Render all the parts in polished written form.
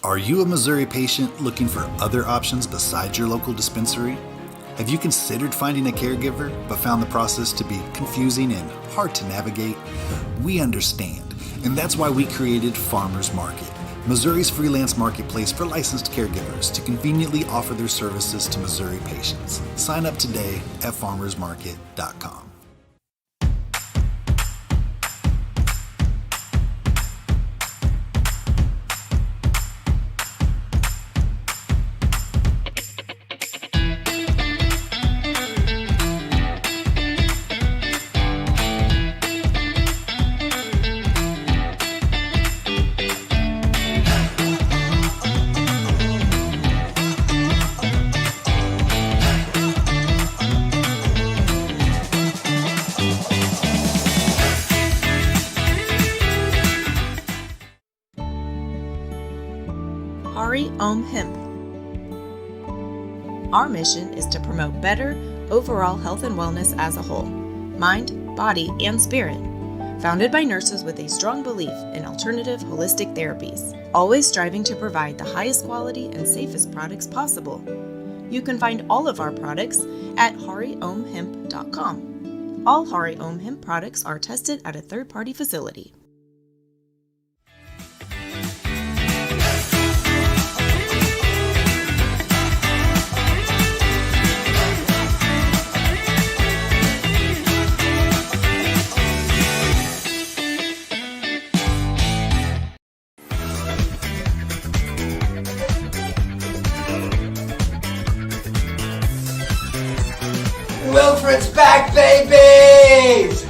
Are you a Missouri patient looking for other options besides your local dispensary? Have you considered finding a caregiver but found the process to be confusing and hard to navigate? We understand, and that's why we created Farmers Market, Missouri's freelance marketplace for licensed caregivers to conveniently offer their services to Missouri patients. Sign up today at farmersmarket.com. Hemp. Our mission is to promote better overall health and wellness as a whole, mind, body, and spirit. Founded by nurses with a strong belief in alternative holistic therapies, always striving to provide the highest quality and safest products possible. You can find all of our products at hariomhemp.com. All Hari Om Hemp products are tested at a third-party facility. Wilfred's back, babies!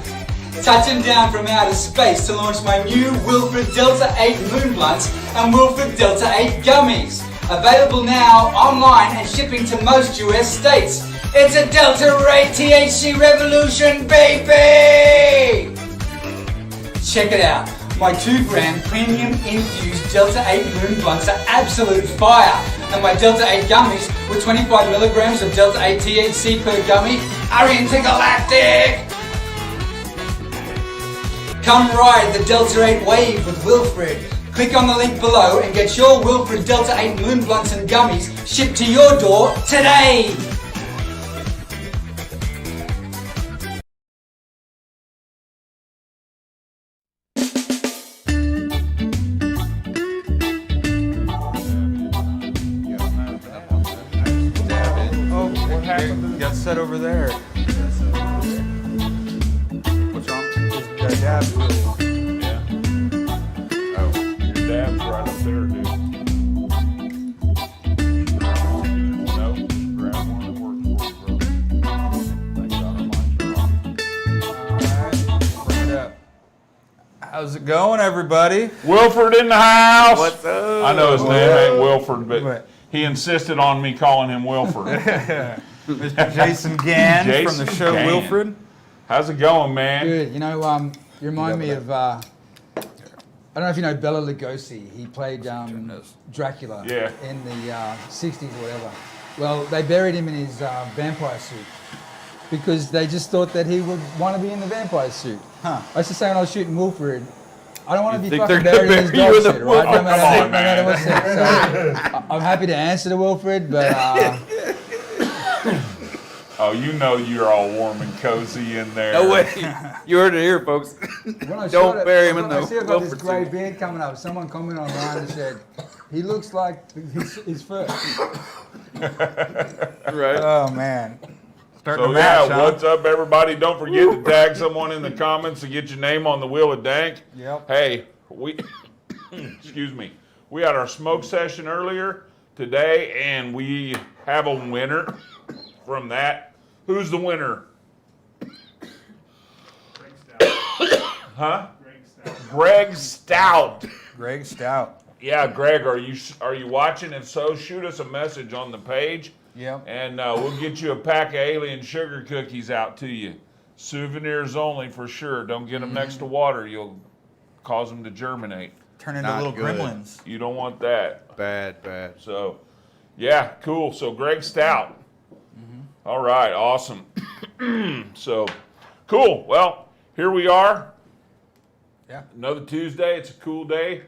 Touching down from outer space to launch my new Wilfred Delta 8 Moon Blunts and Wilfred Delta 8 Gummies. Available now, online, and shipping to most US states. It's a Delta Ray THC revolution, baby! Check it out. My 2-gram premium infused Delta 8 Moon Blunts are absolute fire. And my Delta 8 gummies with 25 milligrams of Delta 8 THC per gummy are intergalactic! Come ride the Delta 8 wave with Wilfred. Click on the link below and get your Wilfred Delta 8 Moon Blunts and gummies shipped to your door today! Got set over there. What's wrong? His dab's really. Yeah. Oh, your dab's right up there, dude. No, just grab one that works for you, bro. Thank God our minds are on. Alright, bring it up. How's it going, everybody? Wilfred in the house. What's up? I know his name ain't Wilfred, but he insisted on me calling him Wilfred. Mr. Jason Gann from the show Gann. Wilfred. How's it going, man? Good. You know, you remind me of, I don't know if you know Bela Lugosi. He played Dracula in the 60s or whatever. Well, they buried him in his vampire suit because they just thought that he would want to be in the vampire suit. I used to say when I was shooting Wilfred, I don't want to be fucking buried in his dog suit, right? No matter what's said. So, I'm happy to answer to Wilfred, but... Oh, you know you're all warm and cozy in there. No way. You heard it here, folks. Don't bury him in the I see I've got this Wilfred grey suit. beard coming up. Someone commented online and said, he looks like his fur. Right. Oh, man. So what's up, everybody? Don't forget to tag someone in the comments to get your name on the Wheel of Dank. Yep. Hey, we excuse me. We had our smoke session earlier today, and we have a winner from that. Who's the winner? Huh? Greg Stout. Greg Stout. Yeah, Greg, are you watching? If so, shoot us a message on the page. Yep. And we'll get you a pack of alien sugar cookies out to you. Souvenirs only for sure. Don't get them next to water. You'll cause them to germinate. Turn into Not little good. gremlins. You don't want that. Bad. So, yeah, cool. So, Greg Stout. All right, awesome. So, cool. Well, here we are. Yeah. Another Tuesday. It's a cool day.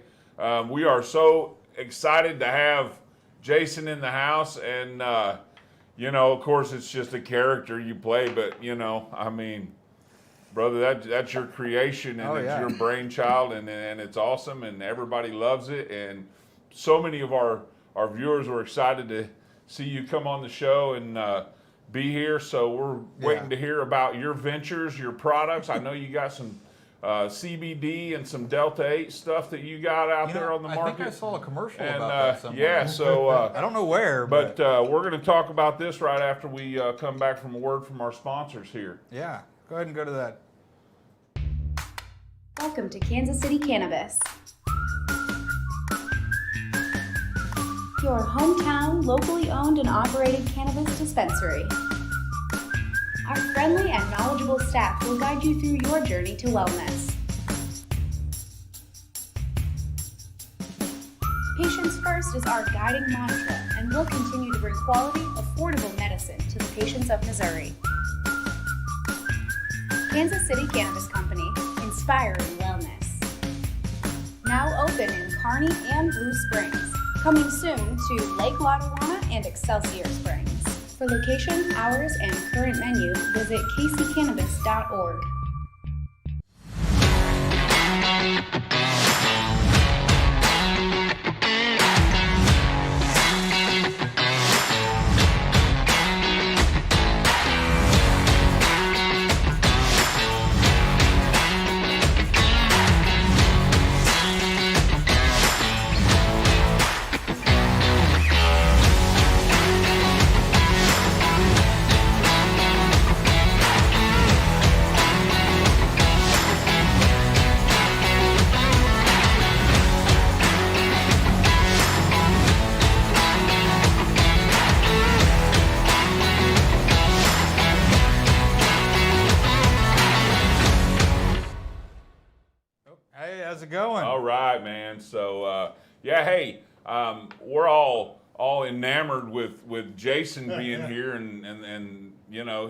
We are so excited to have Jason in the house, and of course, it's just a character you play, but I mean, brother, that's your creation, and it's your brainchild, and it's awesome, and everybody loves it, and so many of our viewers were excited to see you come on the show and be here. So we're waiting to hear about your ventures, your products. I know you got some CBD and some Delta 8 stuff that you got out there on the market. I think I saw a commercial and, about that somewhere. Yeah, so I don't know where, but we're going to talk about this right after we come back from a word from our sponsors here. Yeah, go ahead and go to that. Welcome to Kansas City Cannabis, your hometown, locally owned and operated cannabis dispensary. Our friendly and knowledgeable staff will guide you through your journey to wellness. Patients first is our guiding mantra, and we'll continue to bring quality, affordable medicine to the patients of Missouri. Kansas City Cannabis Company, inspiring wellness. Now open in Kearney and Blue Springs. Coming soon to Lake Lotawana and Excelsior Springs. For location, hours, and current menu, visit kccannabis.org. Hey, how's it going? All right, man. So, hey, we're all enamored with Jason being here and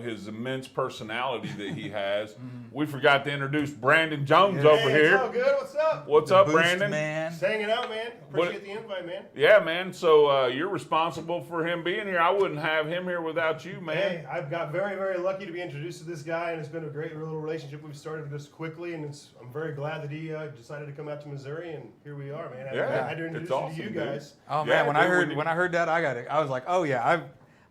his immense personality that he has. We forgot to introduce Brandon Jones over here. It's all good. What's up? What's up, Brandon? Man. Just hanging out, man. Appreciate the invite, man. Yeah, man. So you're responsible for him being here. I wouldn't have him here without you, man. Hey, I've got very, very lucky to be introduced to this guy, and it's been a great little relationship we've started just quickly, and I'm very glad that he decided to come out to Missouri, and here we are, man. I had to introduce awesome, you to you dude. guys. Oh man, when I heard that, I was like, oh yeah, I've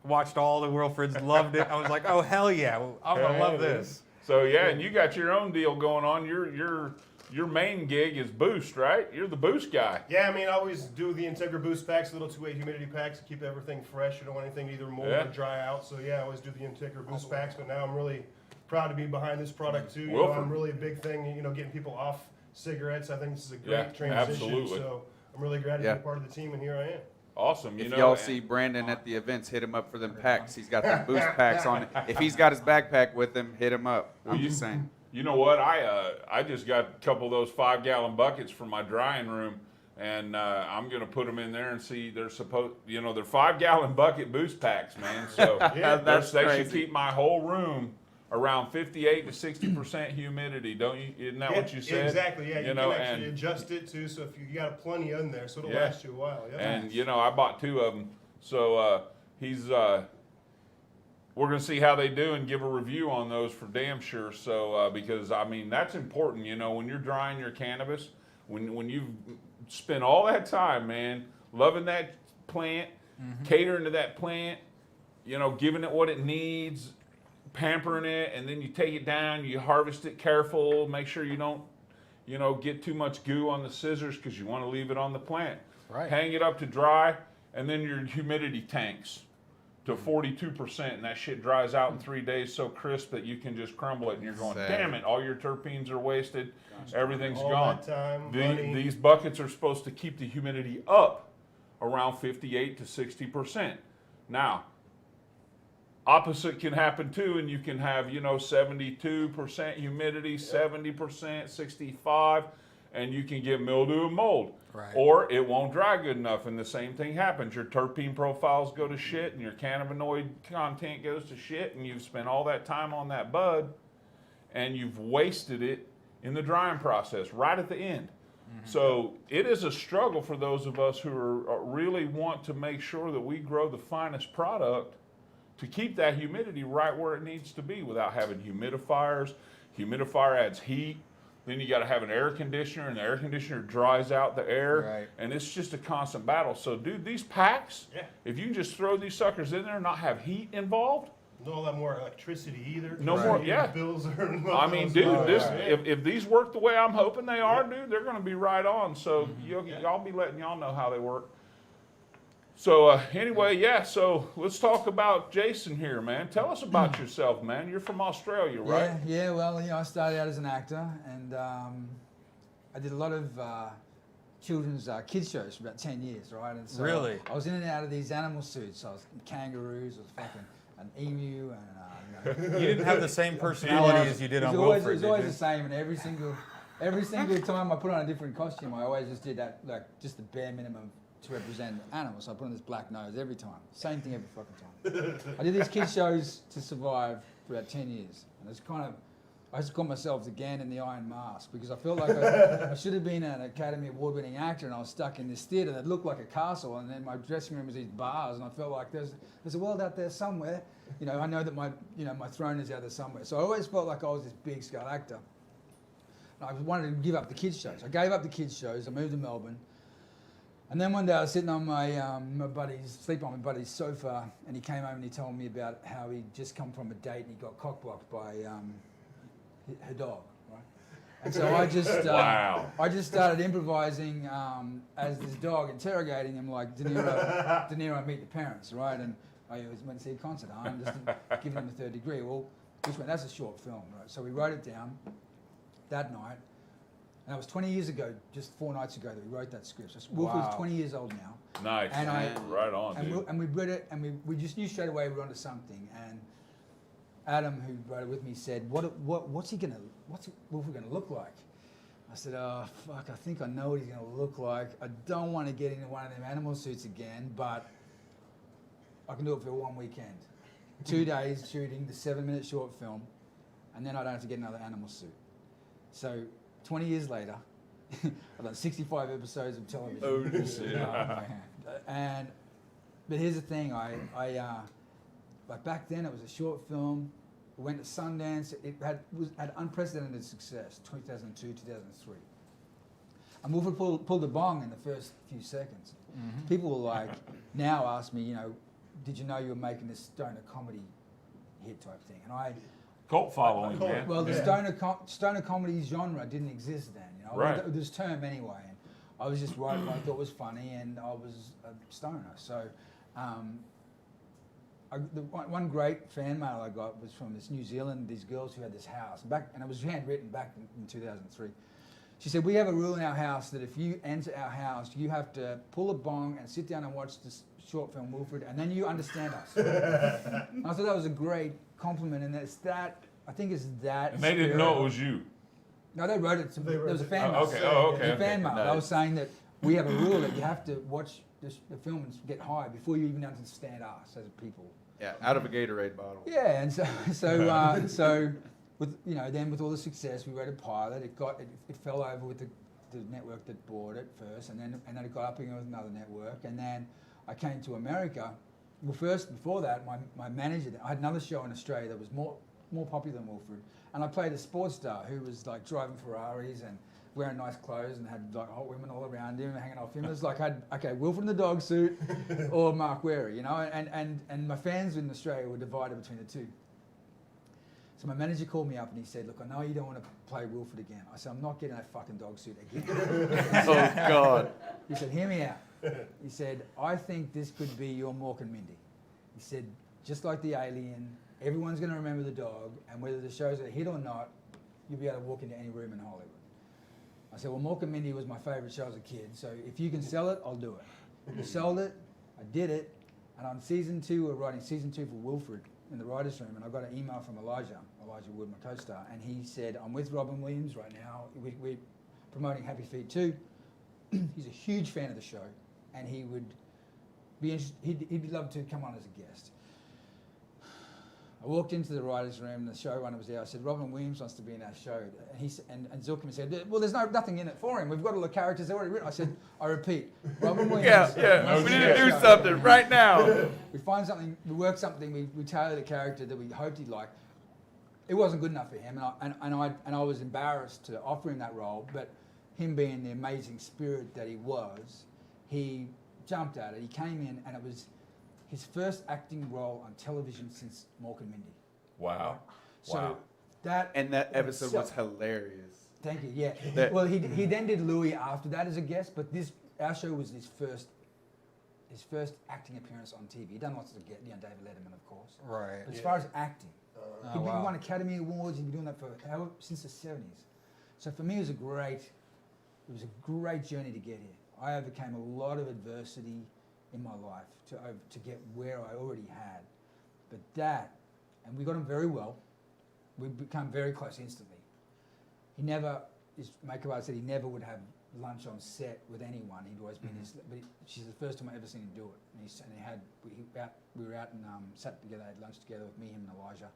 watched all the Wilfreds, loved it. I was like, oh hell yeah, I'm gonna love this. So and you got your own deal going on. Your main gig is Boost, right? You're the Boost guy. Yeah, I mean, I always do the Integra Boost packs, little 2-way humidity packs to keep everything fresh. You don't want anything to either mold or dry out. So yeah, I always do the Integra Boost packs. But now I'm really proud to be behind this product too. I'm really a big thing. Getting people off cigarettes. I think this is a great transition. Absolutely. So I'm really glad to be a part of the team, and here I am. Awesome. If y'all see Brandon at the events, hit him up for them packs. He's got the Boost packs on it. If he's got his backpack with him, hit him up. I'm just saying. You know what? I just got a couple of those 5-gallon buckets for my drying room, and I'm gonna put them in there and see. They're they're 5-gallon bucket Boost packs, man. So they should keep my whole room around 58 to 60% humidity. Don't you? Isn't that what you said? Exactly. Yeah. You can actually adjust it too. So if you got plenty in there, so it'll last you a while. Yeah. And I bought 2 of them. So we're going to see how they do and give a review on those for damn sure. So, because I mean, that's important, when you're drying your cannabis, when you've spent all that time, man, loving that plant, catering to that plant, giving it what it needs, pampering it, and then you take it down, you harvest it careful, make sure you don't, get too much goo on the scissors because you want to leave it on the plant. Right. Hang it up to dry, and then your humidity tanks to 42%, and that shit dries out in 3 days so crisp that you can just crumble it, and you're going, damn it, all your terpenes are wasted, everything's gone. These buckets are supposed to keep the humidity up around 58 to 60%. Now, opposite can happen too, and you can have 72% humidity, 70%, 65, and you can get mildew and mold. Right. Or it won't dry good enough, and the same thing happens. Your terpene profiles go to shit, and your cannabinoid content goes to shit, and you've spent all that time on that bud, and you've wasted it in the drying process right at the end. So it is a struggle for those of us who are really want to make sure that we grow the finest product to keep that humidity right where it needs to be without having humidifiers. Humidifier adds heat. Then you got to have an air conditioner, and the air conditioner dries out the air. Right. And it's just a constant battle. So, dude, these packs, if you can just throw these suckers in there and not have heat involved. No, a lot more electricity either. No more, yeah. Bills are I mean, dude, if these work the way I'm hoping they are, dude, they're going to be right on. So, y'all be letting y'all know how they work. So anyway, so let's talk about Jason here, man. Tell us about yourself, man. You're from Australia, right? Yeah. Well, I started out as an actor, and I did a lot of children's kids shows for about 10 years, right? And so Really? I was in and out of these animal suits. I was kangaroos, I was fucking an emu, and You didn't have the same personality as you did on Wilfred, It was always did the same, and every single time I put on a different costume, I always just did that, like just the bare minimum to represent animals. So I put on this black nose every time. Same thing every fucking time. I did these kids shows to survive for about 10 years. And it's kind of, I just called myself the Gan in the Iron Mask because I felt like I should have been an Academy Award-winning actor, and I was stuck in this theatre that looked like a castle, and then my dressing room was these bars, and I felt like there's a world out there somewhere. You know, I know that my throne is out there somewhere. So I always felt like I was this big scale actor. And I wanted to give up the kids shows. I gave up the kids shows. I moved to Melbourne. And then one day I was sitting on sleeping on my buddy's sofa, and he came home and he told me about how he'd just come from a date and he got cock-blocked by her dog, right? And so I just started improvising as this dog, interrogating him like De Niro Meet the Parents, right? And I went to see a concert. I'm just giving him the third degree. Well, that's a short film, right? So we wrote it down that night. And that was 20 years ago, just 4 nights ago, that we wrote that script. So Wilfred's 20 years old now. Nice, and right on, dude. And we read it, and we just knew straight away we were onto something. And Adam, who wrote it with me, said, what's Wilfred gonna look like? I said, oh, fuck, I think I know what he's gonna look like. I don't want to get into one of them animal suits again, but I can do it for 1 weekend. 2 days shooting the 7-minute short film, and then I don't have to get another animal suit. So 20 years later, I've done 65 episodes of television. Oh, shit. But here's the thing, like back then it was a short film. It went to Sundance. It had unprecedented success, 2002, 2003. And Wilfred pulled a bong in the first few seconds. Mm-hmm. People will now ask me, did you know you were making this stoner comedy hit type thing? And cult following, man. Well, the stoner comedy genre didn't exist then, Right. This term anyway. And I was just writing what I thought was funny, and I was a stoner. So, one great fan mail I got was from New Zealand. These girls who had this house, and it was handwritten back in 2003. She said, "We have a rule in our house that if you enter our house, you have to pull a bong and sit down and watch this short film, Wilfred, and then you understand us." And I thought that was a great compliment, and it's that. I think it's that. And they didn't know it was you. No, they wrote it. There was a fan mail. Okay. Oh, okay. It was a fan mail. I was saying that we have a rule that you have to watch the film and get high before you even understand us as people. Yeah, out of a Gatorade bottle. Yeah, and so with then with all the success, we wrote a pilot. It fell over with the network that bought it first, and then it got up again with another network, and then I came to America. Well, first before that, my manager, I had another show in Australia that was more popular than Wilfred, and I played a sports star who was like driving Ferraris and wearing nice clothes and had like hot women all around him hanging off him. It was like Wilfred in the dog suit or Mark Wary, and my fans in Australia were divided between the two. So my manager called me up and he said, "Look, I know you don't want to play Wilfred again." I said, "I'm not getting that fucking dog suit again." Oh God. He said, "Hear me out." He said, "I think this could be your Mork and Mindy." He said, "Just like the Alien, everyone's going to remember the dog, and whether the show's a hit or not, you'll be able to walk into any room in Hollywood." I said, "Well, Mork and Mindy was my favourite show as a kid, so if you can sell it, I'll do it." We sold it, I did it, and on season 2, we're writing season 2 for Wilfred in the writer's room, and I got an email from Elijah Wood, my co-star, and he said, "I'm with Robin Williams right now. We're promoting Happy Feet 2. He's a huge fan of the show, and he would be interested, he'd love to come on as a guest." I walked into the writer's room, the showrunner was there. I said, Robin Williams wants to be in our show. And Zuckerman said, well, there's nothing in it for him. We've got all the characters already written. I said, I repeat, Robin Williams. Yeah. We need to do something right now. We find something, we work something, we tailored a character that we hoped he'd like. It wasn't good enough for him, and I was embarrassed to offer him that role, but him being the amazing spirit that he was, he jumped at it. He came in, and it was his first acting role on television since Mork and Mindy. Wow. So that episode was hilarious. Thank you. Yeah. Well, he then did Louis after that as a guest, but our show was his first acting appearance on TV. He done lots of David Letterman, of course. Right. But as far as acting, he won Academy Awards. He'd been doing that since the 70s. So for me, it was a great journey to get here. I overcame a lot of adversity in my life to get where I already had. But and we got on very well. We became very close instantly. He never, his makeup artist said he never would have lunch on set with anyone. He'd always been she's the first time I ever seen him do it. And we were out and sat together, had lunch together with me, him and Elijah,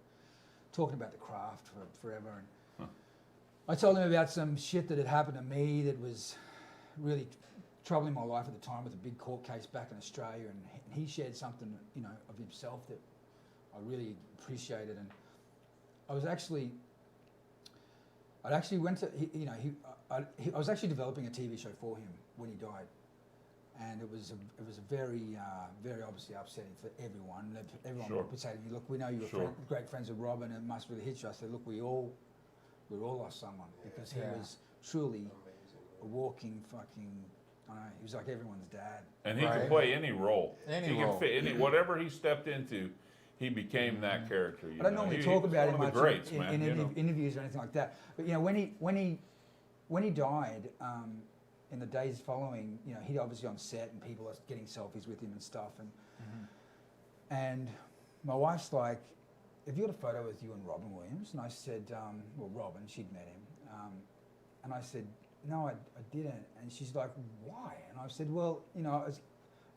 talking about the craft for forever. And I told him about some shit that had happened to me that was really troubling my life at the time with a big court case back in Australia, and he shared something, of himself that I really appreciated. And I was actually developing a TV show for him when he died, and it was a very very obviously upsetting for everyone. Everyone would say to me, "Look, we know you were great friends with Robin, and it must really hit you." I said, "Look, we all lost someone because he was truly a walking fucking." He was like everyone's dad. And he could play any role. He could fit whatever he stepped into. He became that character. I don't normally talk about him much in interviews or anything like that. But when he died, in the days following, he'd obviously on set and people are getting selfies with him and stuff. And my wife's like, "Have you got a photo with you and Robin Williams?" And I said, Robin, she'd met him. And I said, "No, I didn't." And she's like, "Why?" And I said, "Well,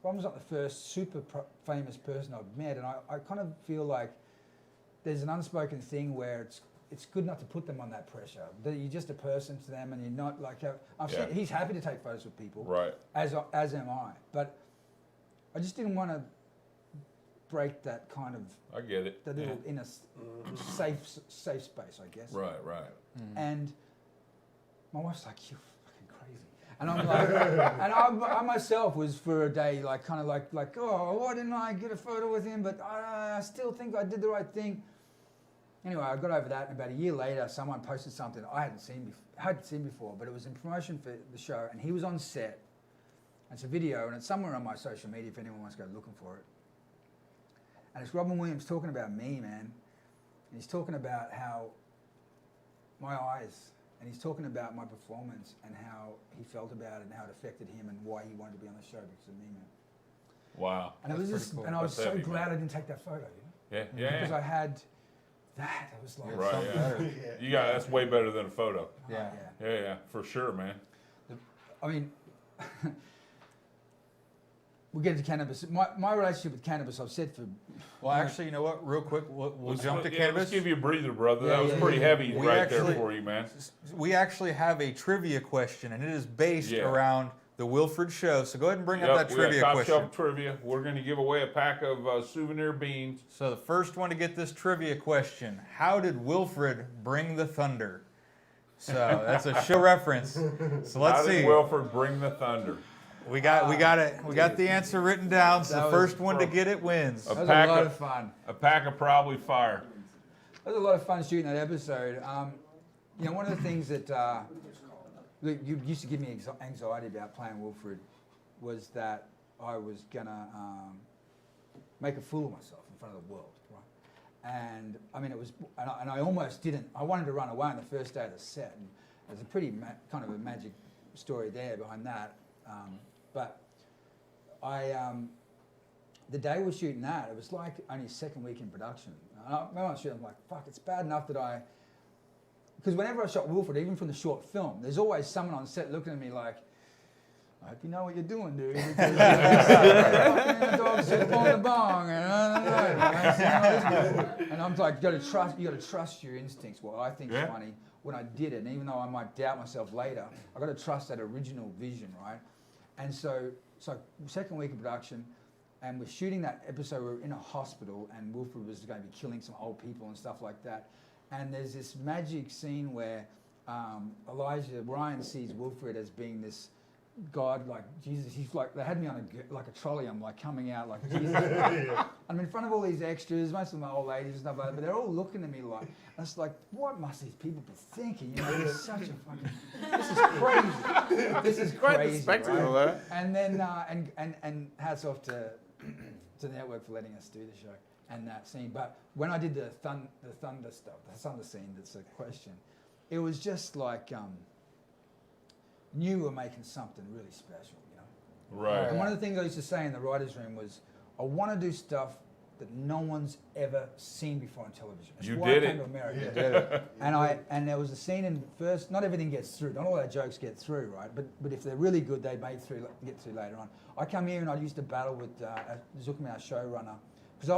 Robin's not the first super famous person I've met, and I kind of feel like there's an unspoken thing where it's good not to put them on that pressure. That you're just a person to them, and you're not like he's happy to take photos with people, right? As am I, but I just didn't want to break that kind of. I get it. The little in a safe space, I guess. Right. And my wife's like, "You're fucking crazy," and I'm like, and I myself was for a day like kind of like, "Oh, why didn't I get a photo with him?" But I still think I did the right thing. Anyway, I got over that, and about a year later, someone posted something I hadn't seen before, but it was in promotion for the show, and he was on set. And it's a video, and it's somewhere on my social media if anyone wants to go looking for it. And it's Robin Williams talking about me, man. And he's talking about how my eyes. And he's talking about my performance and how he felt about it and how it affected him and why he wanted to be on the show because of me, man. Wow. And it was just, cool. And I was so glad I didn't take that photo. Yeah. Because I had that. It was like something better. That's way better than a photo. Yeah, for sure, man. I mean, we'll get into cannabis. My relationship with cannabis, I've said for... Well, actually, you know what? Real quick, we'll jump to cannabis. Let's give you a breather, brother. That was pretty heavy there for you, man. We actually have a trivia question, and it is based around the Wilfred show. So go ahead and bring up that trivia question. Top shelf trivia. We're going to give away a pack of souvenir beans. So the first one to get this trivia question, how did Wilfred bring the thunder? So that's a show reference. So let's see. How did Wilfred bring the thunder? We got it. We got the answer written down. So the first one to get it wins. That was a lot of fun. A pack of probably fire. That was a lot of fun shooting that episode. One of the things that you used to give me anxiety about playing Wilfred was that I was gonna make a fool of myself in front of the world, right? And I mean, and I almost didn't. I wanted to run away on the first day of the set, and there's a pretty kind of a magic story there behind that. But the day we were shooting that, it was like only second week in production. And I remember shooting, I'm like, fuck, it's bad enough that because whenever I shot Wilfred, even from the short film, there's always someone on set looking at me like, I hope you know what you're doing, dude. Because the dog's sitting on the bong. And And I'm like, you got to trust your instincts. What I think is funny when I did it, and even though I might doubt myself later, I got to trust that original vision, right? And so second week of production, and we're shooting that episode. We're in a hospital, and Wilfred was going to be killing some old people and stuff like that. And there's this magic scene where Ryan sees Wilfred as being this God, like Jesus. He's like, they had me on a trolley. I'm like coming out like Jesus. I'm in front of all these extras, most of them are old ladies and stuff like that, but they're all looking at me like, and it's like, what must these people be thinking? You know, it's such a fucking, this is crazy. This is quite crazy. the spectacle, right? And then, and hats off to the network for letting us do the show and that scene. But when I did the thunder stuff, the thunder scene, that's a question. It was just like, knew we were making something really special, you know. Right. And one of the things I used to say in the writers' room was, I want to do stuff that no one's ever seen before on television. That's why I came to America. You did it. And there was a scene in first. Not everything gets through. Not all our jokes get through, right? But if they're really good, they get through later on. I come here and I used to battle with Zuckerman, our showrunner, because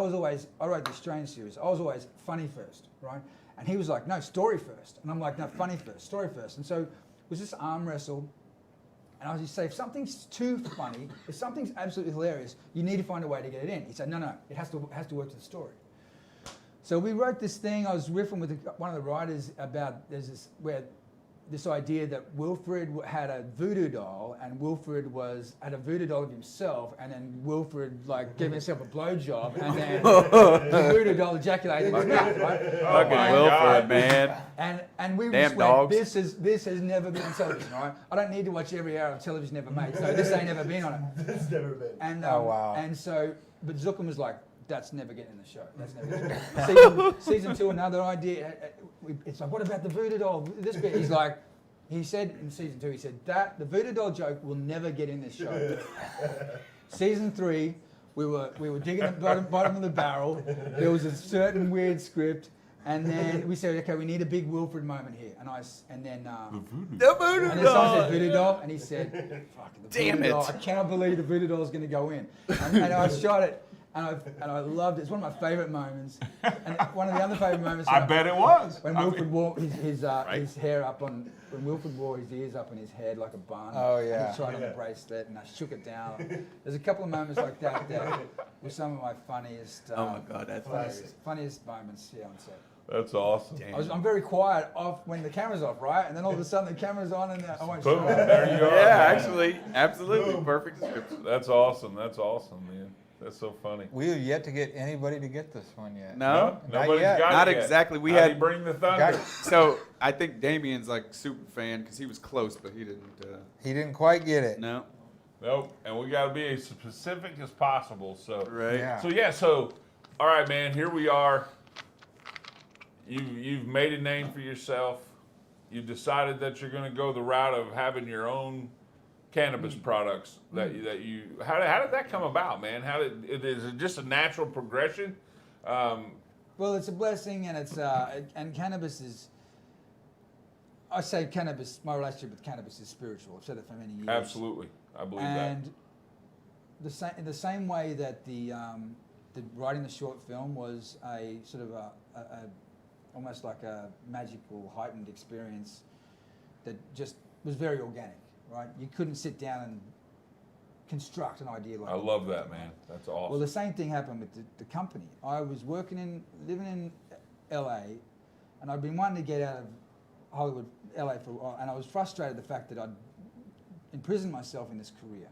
I wrote the Strange series. I was always funny first, right? And he was like, no, story first. And I'm like, no, funny first, story first. And so it was this arm wrestle. And I was just say, if something's too funny, if something's absolutely hilarious, you need to find a way to get it in. He said, no, it has to work to the story. So we wrote this thing. I was riffing with one of the writers about this idea that Wilfred had a voodoo doll, and Wilfred had a voodoo doll of himself, and then Wilfred gave himself a blowjob, and then the voodoo doll ejaculated in his mouth, right? Fucking Wilfred, man. And we Damn just dogs. went, this has never been on television, right? I don't need to watch every hour of television ever made, so this ain't never been on it. It's never been. And, oh wow. And so, but Zuckerman was like, that's never getting in the show. That's never getting season 2, another idea. It's like, what about the voodoo doll? This bit, he's like, he said in season 2, he said, the voodoo doll joke will never get in this show. Season 3, we were digging at the bottom of the barrel. There was a certain weird script, and then we said, okay, we need a big Wilfred moment here. And then someone said voodoo doll, and he said, fuck, the voodoo doll. I cannot believe the voodoo doll is going to go in. And I shot it. And I loved it. It's one of my favourite moments. And one of the other favourite moments. I bet it was. When Wilfred wore his hair up when Wilfred wore his ears up in his head like a bun. Oh yeah. And he tried on the bracelet, and I shook it down. There's a couple of moments like that were some of my funniest. Oh my God, that's funniest moments here on set. That's awesome. I'm very quiet off when the camera's off, right? And then all of a sudden the camera's on, and I won't Boom, show it. there you are. Yeah, actually, absolutely perfect description. That's awesome, man. That's so funny. We have yet to get anybody to get this one yet. No, nobody's yet. got not it yet. exactly. We How'd had he bring the thunder. So I think Damien's super fan because he was close, but he didn't. He didn't quite get it. No. Nope, and we got to be as specific as possible. So Right. Yeah. So all right, man. Here we are. You've made a name for yourself. You've decided that you're going to go the route of having your own cannabis products. How did that come about, man? Is it just a natural progression? Well, it's a blessing, and it's and cannabis is. I say cannabis. My relationship with cannabis is spiritual. I've said it for many years. Absolutely, I believe that. And in the same way that the writing the short film was a sort of a almost like a magical, heightened experience that just was very organic, right? You couldn't sit down and construct an idea like that. I love that, man. That's awesome. Well, the same thing happened with the company. I was living in LA, and I'd been wanting to get out of Hollywood, LA for a while, and I was frustrated the fact that I'd imprisoned myself in this career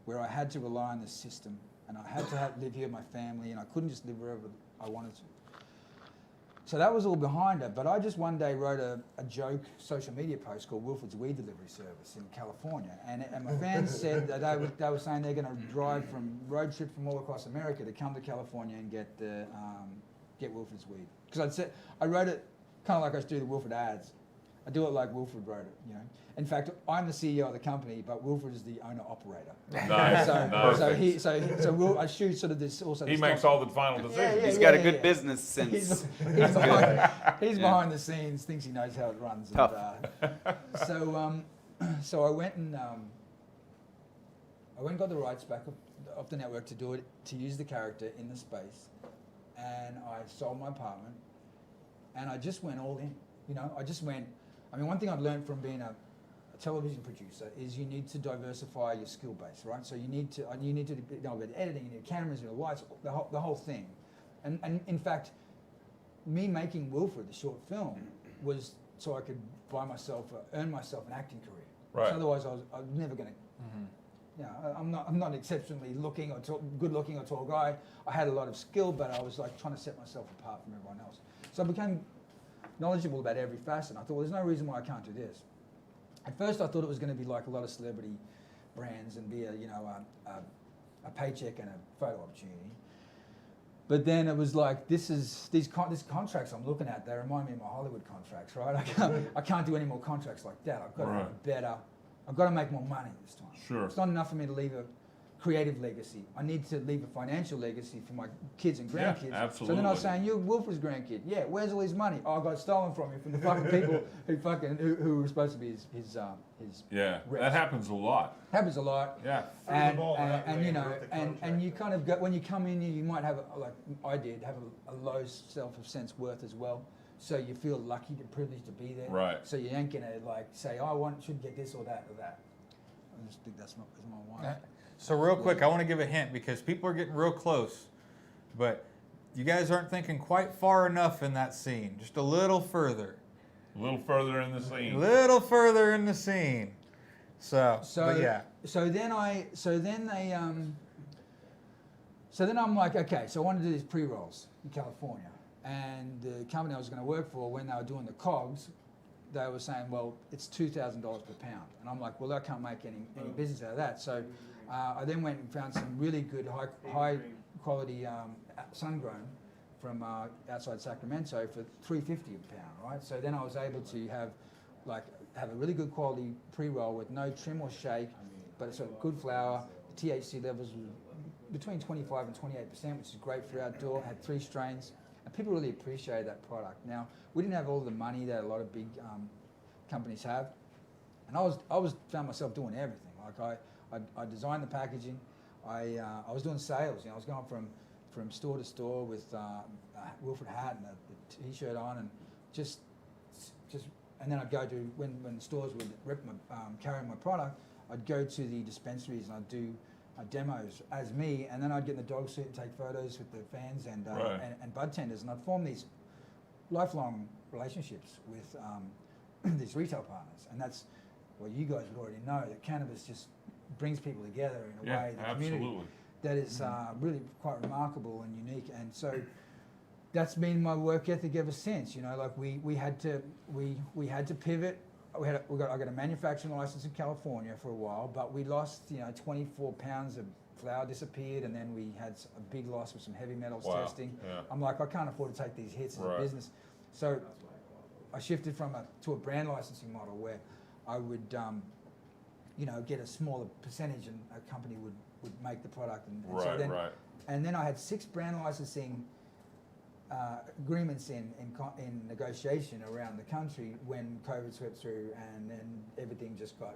where I had to rely on the system, and I had to live here with my family, and I couldn't just live wherever I wanted to. So that was all behind it, but I just one day wrote a joke social media post called Wilfred's Weed Delivery Service in California, and my fans said that they were saying they're going to drive road trip from all across America to come to California and get Wilfred's weed. Because I wrote it kind of like I used to do the Wilfred ads. I do it like Wilfred wrote it, you know. In fact, I'm the CEO of the company, but Wilfred is the owner-operator. Nice. I shoot sort of this also. He makes all the final decisions. He's got a good business sense. He's behind the scenes, thinks he knows how it runs. Tough. So I went and got the rights back off the network to do it, to use the character in the space, and I sold my apartment, and I just went all in. You know, I just went. I mean, one thing I've learned from being a television producer is you need to diversify your skill base, right? So you need to know about editing, you need cameras, you need lights, the whole thing. And in fact, me making Wilfred, the short film, was so I could earn myself an acting career. Right. So otherwise, I was never going to. You know, I'm not exceptionally looking or good looking or tall guy. I had a lot of skill, but I was like trying to set myself apart from everyone else. So I became knowledgeable about every facet. I thought, well, there's no reason why I can't do this. At first, I thought it was going to be like a lot of celebrity brands and be a paycheck and a photo opportunity. But then it was like, these contracts I'm looking at, they remind me of my Hollywood contracts, right? I can't do any more contracts like that. I've got to have better. I've got to make more money this time. Sure. It's not enough for me to leave a creative legacy. I need to leave a financial legacy for my kids and grandkids. Yeah, absolutely. So then I was saying, you're Wilfred's grandkid. Yeah, where's all his money? Oh, I got it stolen from him from the fucking people who were supposed to be his Yeah, reps. that happens a lot. Happens a lot. Yeah. And you know, and you kind of when you come in, you might have like I did have a low self-sense worth as well. So you feel lucky and privileged to be there. Right. So you ain't gonna like say, oh, I should get this or that or that. I just think that's my wife. So real quick, I want to give a hint because people are getting real close, but you guys aren't thinking quite far enough in that scene. Just a little further. A little further in the scene. A little further in the scene. So yeah. So then I'm like, okay, so I want to do these pre-rolls in California. And the company I was going to work for, when they were doing the COGS, they were saying, well, it's $2,000 per pound. And I'm like, well, I can't make any business out of that. So I then went and found some really good high quality sun-grown from outside Sacramento for $3.50 a pound, right? So then I was able to have a really good quality pre-roll with no trim or shake, but it's a good flour. The THC levels were between 25 and 28%, which is great for outdoor. Had 3 strains. And people really appreciated that product. Now, we didn't have all the money that a lot of big companies have, and I found myself doing everything. Like I designed the packaging, I was doing sales. You know, I was going from store to store with a Wilfred hat and a t-shirt on, and just, and then I'd go to when the stores would carry my product, I'd go to the dispensaries and I'd do demos as me, and then I'd get in the dog suit and take photos with the fans and bud tenders, and I'd form these lifelong relationships with these retail partners. And that's what you guys would already know, that cannabis just brings people together in a way, the community, that is really quite remarkable and unique. And so that's been my work ethic ever since. You know, like we had to pivot. I got a manufacturing license in California for a while, but we lost, 24 pounds of flour disappeared, and then we had a big loss with some heavy metals testing. Yeah. I'm like, I can't afford to take these hits as a business. So I shifted to a brand licensing model where I would, get a smaller percentage, and a company would make the product. And then I had 6 brand licensing agreements in negotiation around the country when COVID swept through, and then everything just got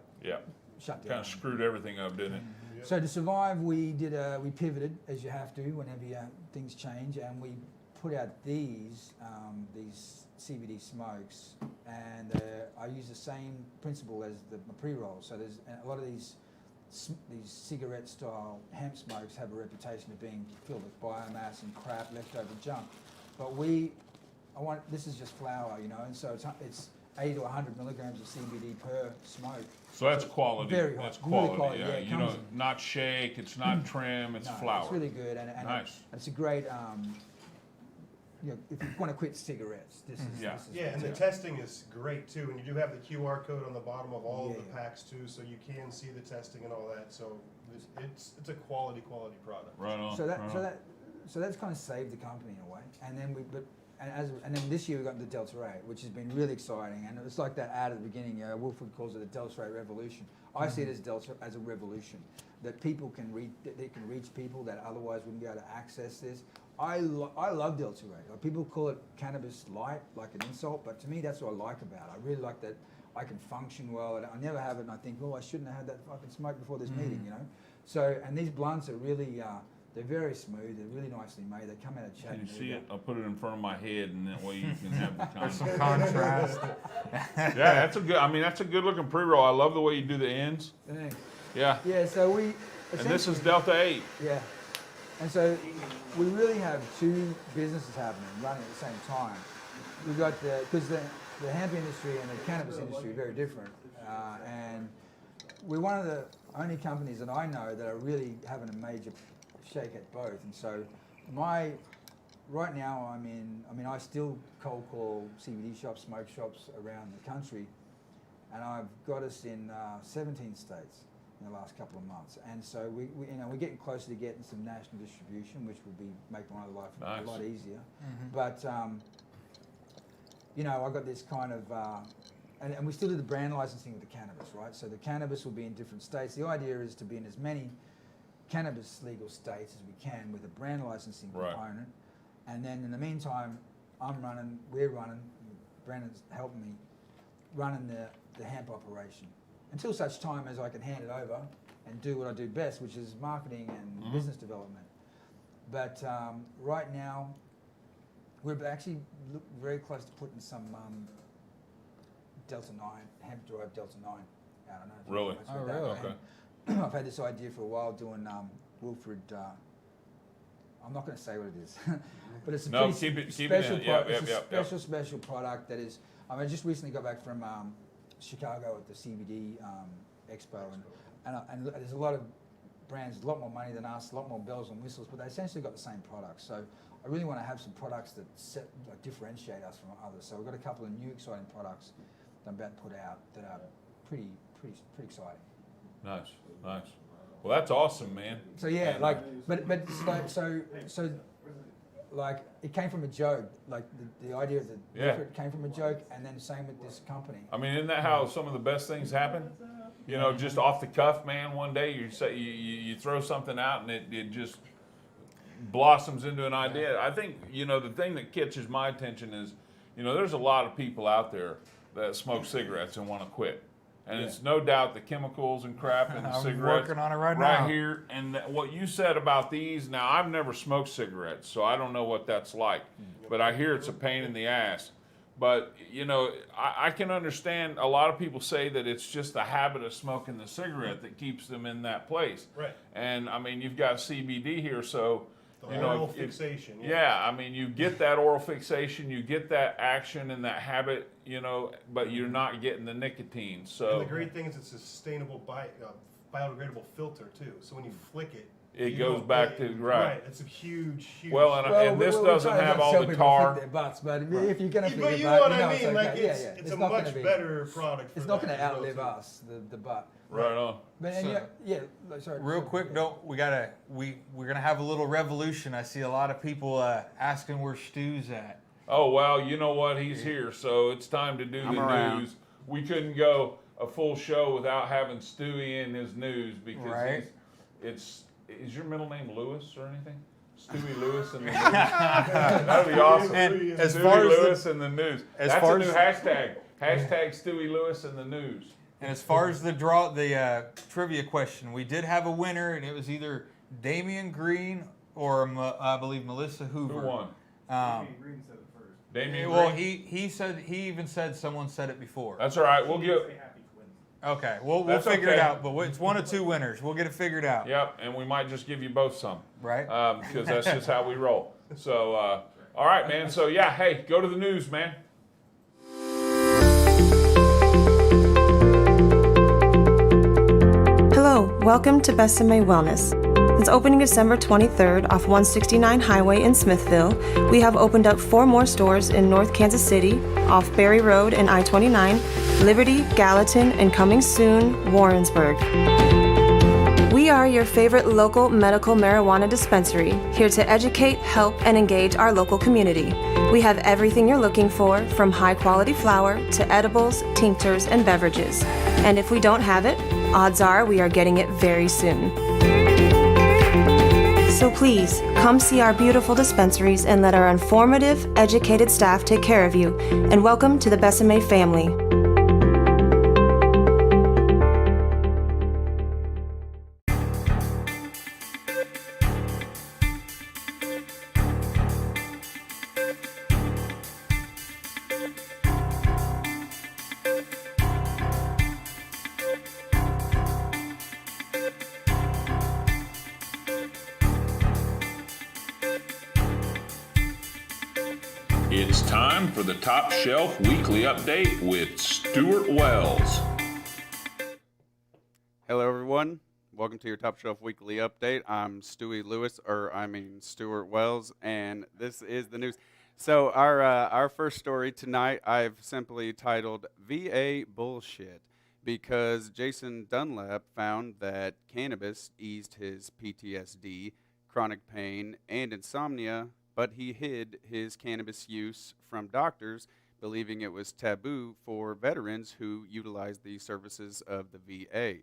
shut down. Kind of screwed everything up, didn't it? Yep. So to survive, we pivoted, as you have to whenever things change, and we put out these CBD smokes, and I use the same principle as the pre-rolls. So there's a lot of these cigarette-style hemp smokes have a reputation of being filled with biomass and crap, leftover junk. But this is just flour, and so it's 80 to 100 milligrams of CBD per smoke. So that's quality. Very high. That's quality. Really quality. Yeah. Not shake, it's not trim, it's flour. It's really good, and nice. It's a great. If you want to quit cigarettes, this is. And the testing is great too, and you do have the QR code on the bottom of all of the packs too, so you can see the testing and all that. So it's a quality product. Right on. So that's kind of saved the company in a way, and then then this year we got the Delta 8, which has been really exciting, and it's like that ad at the beginning. Wilfred calls it the Delta 8 revolution. I see it as a revolution, that people can reach people that otherwise wouldn't be able to access this. I love Delta 8. Like, people call it cannabis light, like an insult, but to me that's what I like about it. I really like that I can function well, and I never have it, and I think, I shouldn't have had that fucking smoke before this meeting, So, and these blunts are really They're very smooth. They're really nicely made. They come out of Chattanooga. Can you see it? I'll put it in front of my head, and that way you can have the There's some contrast. contrast. Yeah, that's a good. I mean, that's a good looking pre-roll. I love the way you do the ends. Thanks. Yeah. Yeah. So we. And this is Delta 8. Yeah. And so we really have two businesses happening, running at the same time. We've got because the hemp industry and the cannabis industry are very different, and we're one of the only companies that I know that are really having a major shake at both. And so right now I still cold call CBD shops, smoke shops around the country, and I've got us in 17 states in the last couple of months. And so we're getting closer to getting some national distribution, which will make my life a lot easier. Mm-hmm. But I got this kind of and we still do the brand licensing with the cannabis, right? So the cannabis will be in different states. The idea is to be in as many cannabis legal states as we can with a brand licensing component. And then in the meantime, we're running, Brandon's helping me, running the hemp operation until such time as I can hand it over and do what I do best, which is marketing and business development. But right now, we're actually very close to putting some Delta 9, hemp-derived Delta 9 out. I don't know. Really? Oh, really? Okay. I've had this idea for a while doing Wilfred. I'm not going to say what it is, but it's a special product that is. I just recently got back from Chicago at the CBD Expo, and there's a lot of brands, a lot more money than us, a lot more bells and whistles, but they essentially got the same products. So I really want to have some products that differentiate us from others. So we've got a couple of new exciting products that I'm about to put out that are pretty exciting. Nice. Well, that's awesome, man. So yeah, like it came from a joke. Like the idea of it came from a joke, and then same with this company. I mean, isn't that how some of the best things happen? Just off the cuff, man. One day you throw something out, and it just blossoms into an idea. I think the thing that catches my attention is, there's a lot of people out there that smoke cigarettes and want to quit. And it's no doubt the chemicals and crap in the cigarettes. Working on it right now. Right here. And what you said about these, now I've never smoked cigarettes, so I don't know what that's like. But I hear it's a pain in the ass. But, I can understand a lot of people say that it's just the habit of smoking the cigarette that keeps them in that place. Right. And, I mean, you've got CBD here, so... oral fixation. Yeah, I mean, you get that oral fixation, you get that action and that habit, but you're not getting the nicotine. So and the great thing is it's a sustainable biodegradable filter too. So when you flick it, it goes back to right. It's a huge. Well, and this doesn't have all the tar. Their butts, but if you're going to but flick you your know butt, what I mean. it's Like okay. it's a much better product. It's not going to outlive us, the butt. Right on. But sorry. Real quick, we're gonna have a little revolution. I see a lot of people asking where Stu's at. Oh well, you know what? He's here, so it's time to do the news. We couldn't go a full show without having Stewie in his news because is your middle name Lewis or anything? Stewie Lewis in the news. That'd be awesome. And as Stewie far as Lewis in the news. That's a new hashtag. Hashtag Stewie Lewis in the news. And as far as the trivia question, we did have a winner, and it was either Damian Green or I believe Melissa Hoover. Who won? Damian Green said it first. Damian Well, Green? he even said someone said it before. That's all right. We'll get. Okay, we'll figure it out. But it's one of two winners. We'll get it figured out. Yep, and we might just give you both some. Right. Because that's just how we roll. So, all right, man. So yeah, hey, go to the news, man. Hello, welcome to Besame Wellness. It's opening December 23rd off 169 Highway in Smithville. We have opened up 4 more stores in North Kansas City, off Berry Road and I-29, Liberty, Gallatin, and coming soon, Warrensburg. We are your favorite local medical marijuana dispensary, here to educate, help, and engage our local community. We have everything you're looking for, from high-quality flower to edibles, tinctures, and beverages. And if we don't have it, odds are we are getting it very soon. So please, come see our beautiful dispensaries and let our informative, educated staff take care of you. And welcome to the Besame family. It's time for the Top Shelf Weekly Update with Stuart Wells. Hello, everyone. Welcome to your Top Shelf Weekly Update. I'm Stuart Wells, and this is the news. So our first story tonight, I've simply titled VA Bullshit, because Jason Dunlap found that cannabis eased his PTSD, chronic pain, and insomnia, but he hid his cannabis use from doctors, believing it was taboo for veterans who utilized the services of the VA.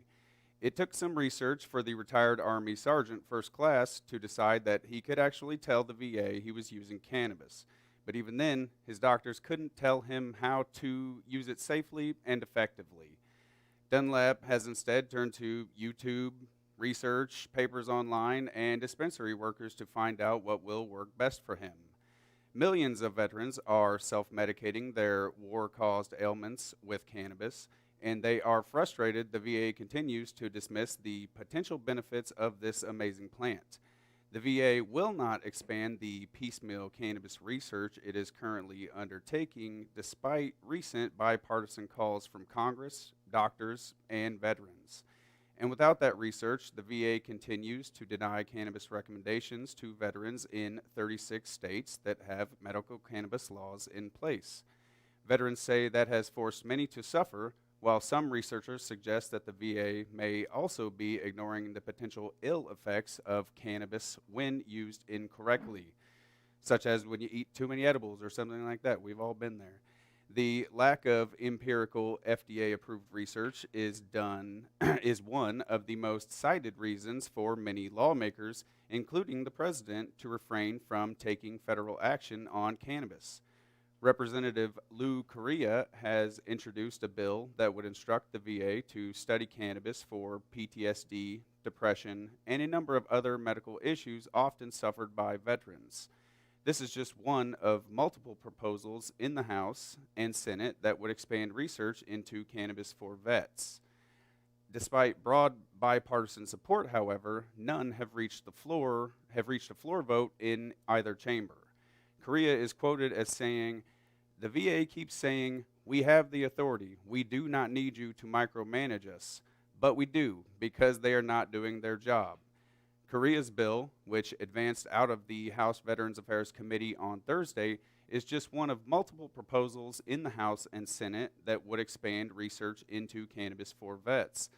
It took some research for the retired Army Sergeant First Class to decide that he could actually tell the VA he was using cannabis. But even then, his doctors couldn't tell him how to use it safely and effectively. Dunlap has instead turned to YouTube, research, papers online, and dispensary workers to find out what will work best for him. Millions of veterans are self-medicating their war-caused ailments with cannabis, and they are frustrated the VA continues to dismiss the potential benefits of this amazing plant. The VA will not expand the piecemeal cannabis research it is currently undertaking, despite recent bipartisan calls from Congress, doctors, and veterans. And without that research, the VA continues to deny cannabis recommendations to veterans in 36 states that have medical cannabis laws in place. Veterans say that has forced many to suffer, while some researchers suggest that the VA may also be ignoring the potential ill effects of cannabis when used incorrectly, such as when you eat too many edibles or something like that. We've all been there. The lack of empirical FDA-approved research is one of the most cited reasons for many lawmakers, including the president, to refrain from taking federal action on cannabis. Representative Lou Correa has introduced a bill that would instruct the VA to study cannabis for PTSD, depression, and a number of other medical issues often suffered by veterans. This is just one of multiple proposals in the House and Senate that would expand research into cannabis for vets. Despite broad bipartisan support, however, none have reached a floor vote in either chamber. Correa is quoted as saying, "The VA keeps saying, we have the authority. We do not need you to micromanage us. But we do, because they are not doing their job." Correa's bill, which advanced out of the House Veterans Affairs Committee on Thursday, is just one of multiple proposals in the House and Senate that would expand research into cannabis for vets.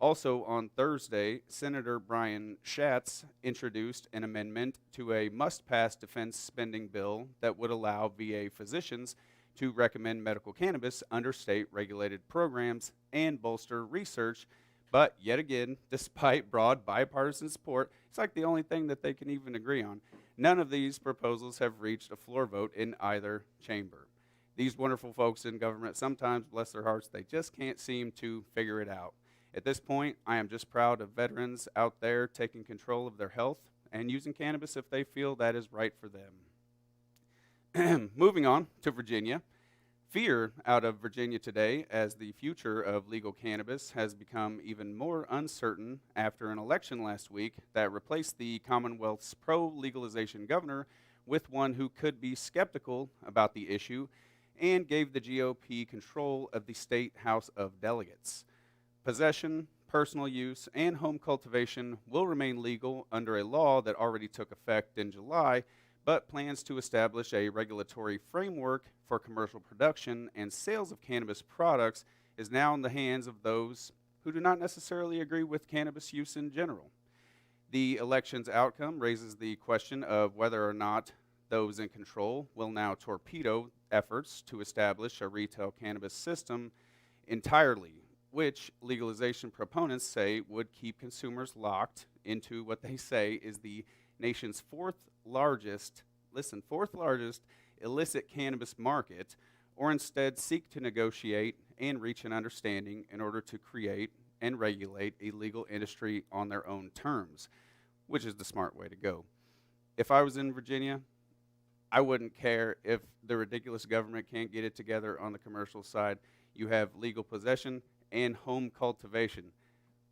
Also on Thursday, Senator Brian Schatz introduced an amendment to a must-pass defense spending bill that would allow VA physicians to recommend medical cannabis under state-regulated programs and bolster research. But yet again, despite broad bipartisan support, it's like the only thing that they can even agree on. None of these proposals have reached a floor vote in either chamber. These wonderful folks in government, sometimes, bless their hearts, they just can't seem to figure it out. At this point, I am just proud of veterans out there taking control of their health and using cannabis if they feel that is right for them. Moving on to Virginia. Fear out of Virginia today as the future of legal cannabis has become even more uncertain after an election last week that replaced the Commonwealth's pro-legalization governor with one who could be skeptical about the issue and gave the GOP control of the state House of Delegates. Possession, personal use, and home cultivation will remain legal under a law that already took effect in July, but plans to establish a regulatory framework for commercial production and sales of cannabis products is now in the hands of those who do not necessarily agree with cannabis use in general. The election's outcome raises the question of whether or not those in control will now torpedo efforts to establish a retail cannabis system entirely, which legalization proponents say would keep consumers locked into what they say is the nation's fourth largest illicit cannabis market, or instead seek to negotiate and reach an understanding in order to create and regulate a legal industry on their own terms, which is the smart way to go. If I was in Virginia, I wouldn't care if the ridiculous government can't get it together on the commercial side. You have legal possession and home cultivation.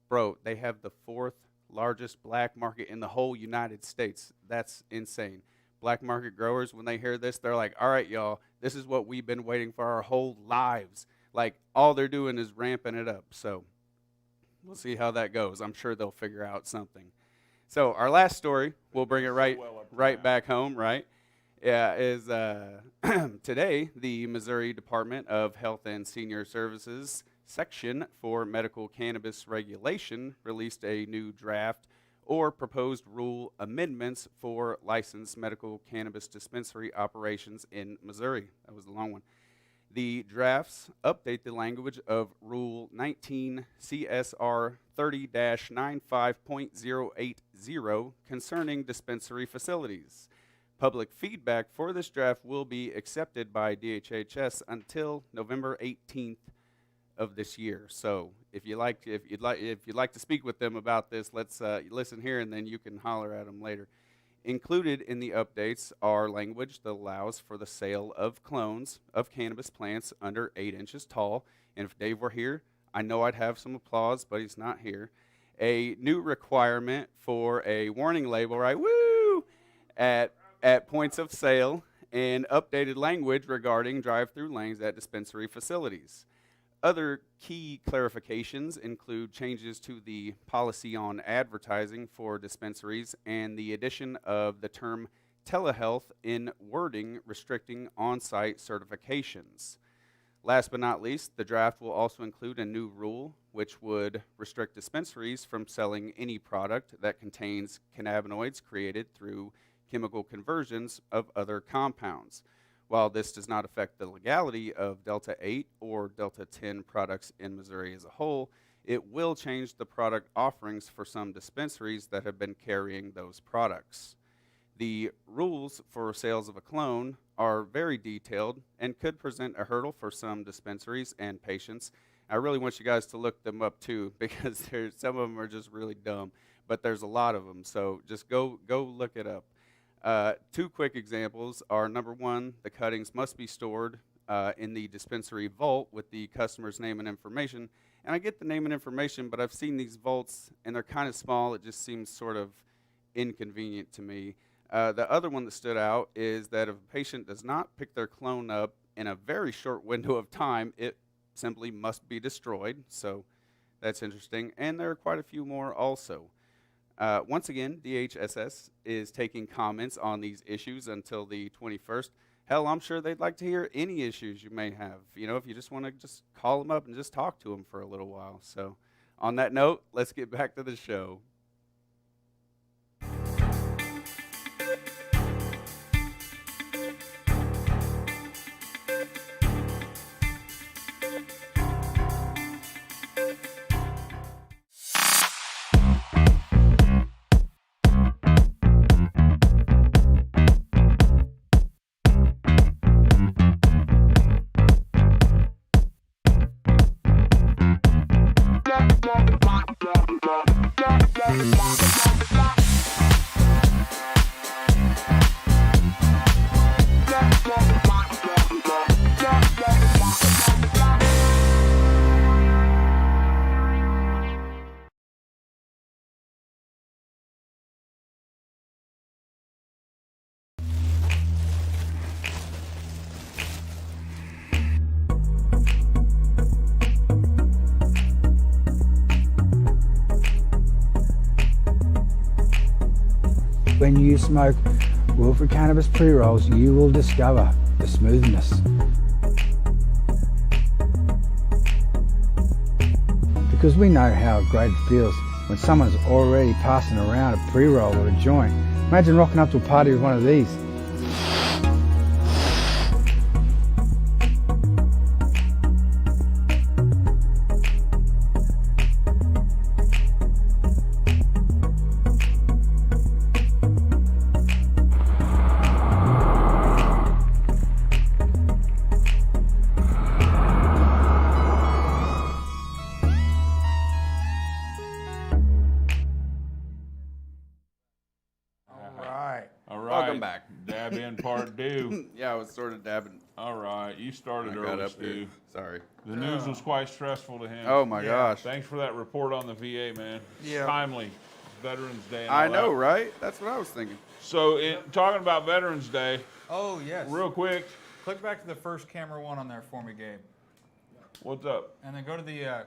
Bro, they have the fourth largest black market in the whole United States. That's insane. black market growers, when they hear this, they're like, all right, y'all, this is what we've been waiting for our whole lives. Like, all they're doing is ramping it up. So we'll see how that goes. I'm sure they'll figure out something. So our last story, we'll bring it right back home, right? Yeah, is today the Missouri Department of Health and Senior Services section for medical cannabis regulation released a new draft or proposed rule amendments for licensed medical cannabis dispensary operations in Missouri. That was a long one. The drafts update the language of Rule 19 CSR 30-95.080 concerning dispensary facilities. Public feedback for this draft will be accepted by DHHS until November 18th of this year. So if you'd like to speak with them about this, let's listen here, and then you can holler at them later. Included in the updates are language that allows for the sale of clones of cannabis plants under 8 inches tall. And if Dave were here, I know I'd have some applause, but he's not here. A new requirement for a warning label, right? Woo! At points of sale, and updated language regarding drive-through lanes at dispensary facilities. Other key clarifications include changes to the policy on advertising for dispensaries and the addition of the term telehealth in wording restricting on-site certifications. Last but not least, the draft will also include a new rule which would restrict dispensaries from selling any product that contains cannabinoids created through chemical conversions of other compounds. While this does not affect the legality of Delta 8 or Delta 10 products in Missouri as a whole, it will change the product offerings for some dispensaries that have been carrying those products. The rules for sales of a clone are very detailed and could present a hurdle for some dispensaries and patients. I really want you guys to look them up too, because some of them are just really dumb, but there's a lot of them, so just go look it up. Two quick examples are, number one, the cuttings must be stored in the dispensary vault with the customer's name and information. And I get the name and information, but I've seen these vaults, and they're kind of small. It just seems sort of inconvenient to me. The other one that stood out is that if a patient does not pick their clone up in a very short window of time, it simply must be destroyed. So that's interesting. And there are quite a few more also. Once again, DHSS is taking comments on these issues until the 21st. Hell, I'm sure they'd like to hear any issues you may have. You know, if you just want to just call them up and just talk to them for a little while. So on that note, let's get back to the show. When you smoke Wilfred Cannabis pre-rolls, you will discover the smoothness. Because we know how great it feels when someone's already passing around a pre-roll or a joint. Imagine rocking up to a party with one of these. Welcome back. Dab in part two. Yeah, I was sort of dabbing. All right, you started early, Stu. Sorry. The news was quite stressful to him. Oh my gosh. Thanks for that report on the VA, man. Yeah. Timely. Veterans Day. And I all know, that. right? That's what I was thinking. So, talking about Veterans Day. Oh, yes. Real quick. Click back to the first camera one on there for me, Gabe. What's up? And then go to the,